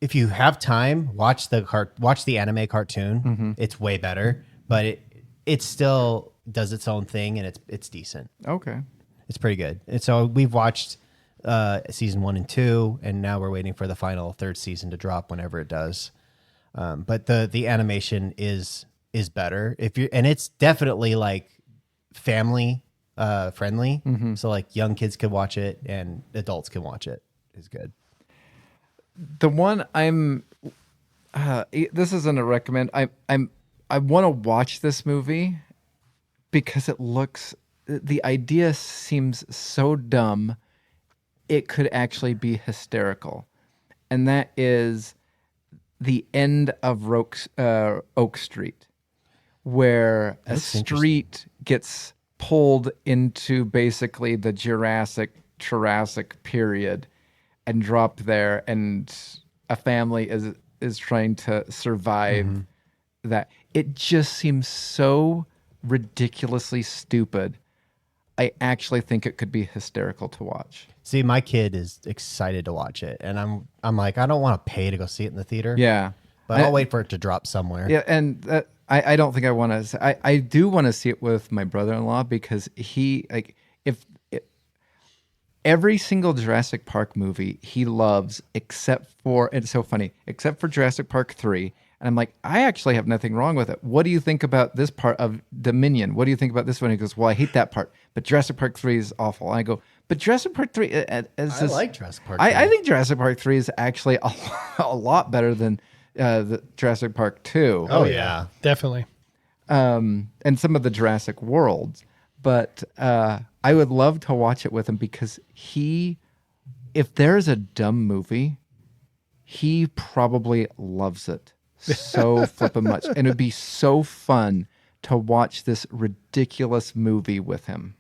if you have time, watch the anime cartoon. It's way better, but it still does its own thing, and it's decent. okay. It's pretty good. And so we've watched season 1 and 2, and now we're waiting for the final 3rd season to drop whenever it does. But the animation is better and it's definitely like family friendly. So like young kids could watch it and adults can watch it. It's good. The one this isn't a recommend. I want to watch this movie because the idea seems so dumb. It could actually be hysterical. And that is the end of Oak Street, where a street gets pulled into basically the Jurassic period and dropped there, and a family is trying to survive that. It just seems so ridiculously stupid. I actually think it could be hysterical to watch. See, my kid is excited to watch it, and I'm like, I don't want to pay to go see it in the theater. Yeah. But I'll wait for it to drop somewhere. Yeah, and I don't think I want to. I do want to see it with my brother-in-law because he if every single Jurassic Park movie he loves except for, it's so funny, except for Jurassic Park 3. And I'm like, I actually have nothing wrong with it. What do you think about this part of Dominion? What do you think about this one? He goes, well, I hate that part, but Jurassic Park 3 is awful. And I go, but Jurassic Park 3 I like Jurassic Park 3. I think Jurassic Park 3 is actually a lot better than the Jurassic Park 2. Oh, yeah. Definitely. And some of the Jurassic Worlds. But I would love to watch it with him because if there's a dumb movie, he probably loves it so flippin' much. And it would be so fun to watch this ridiculous movie with him.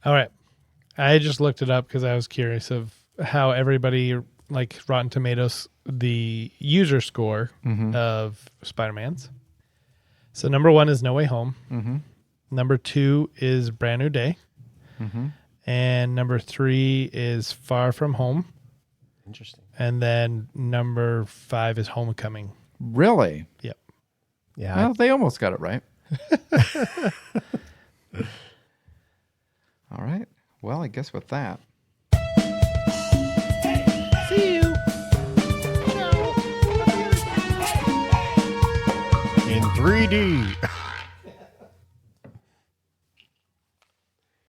All right. I just looked it up because I was curious of how everybody, like Rotten Tomatoes, the user score of Spider-Man's. So number 1 is No Way Home. Number 2 is Brand New Day. And number 3 is Far From Home. Interesting. And then number 5 is Homecoming. Really? Yep. Yeah. Well, they almost got it right. All right. Well, I guess with that. See you. In 3D.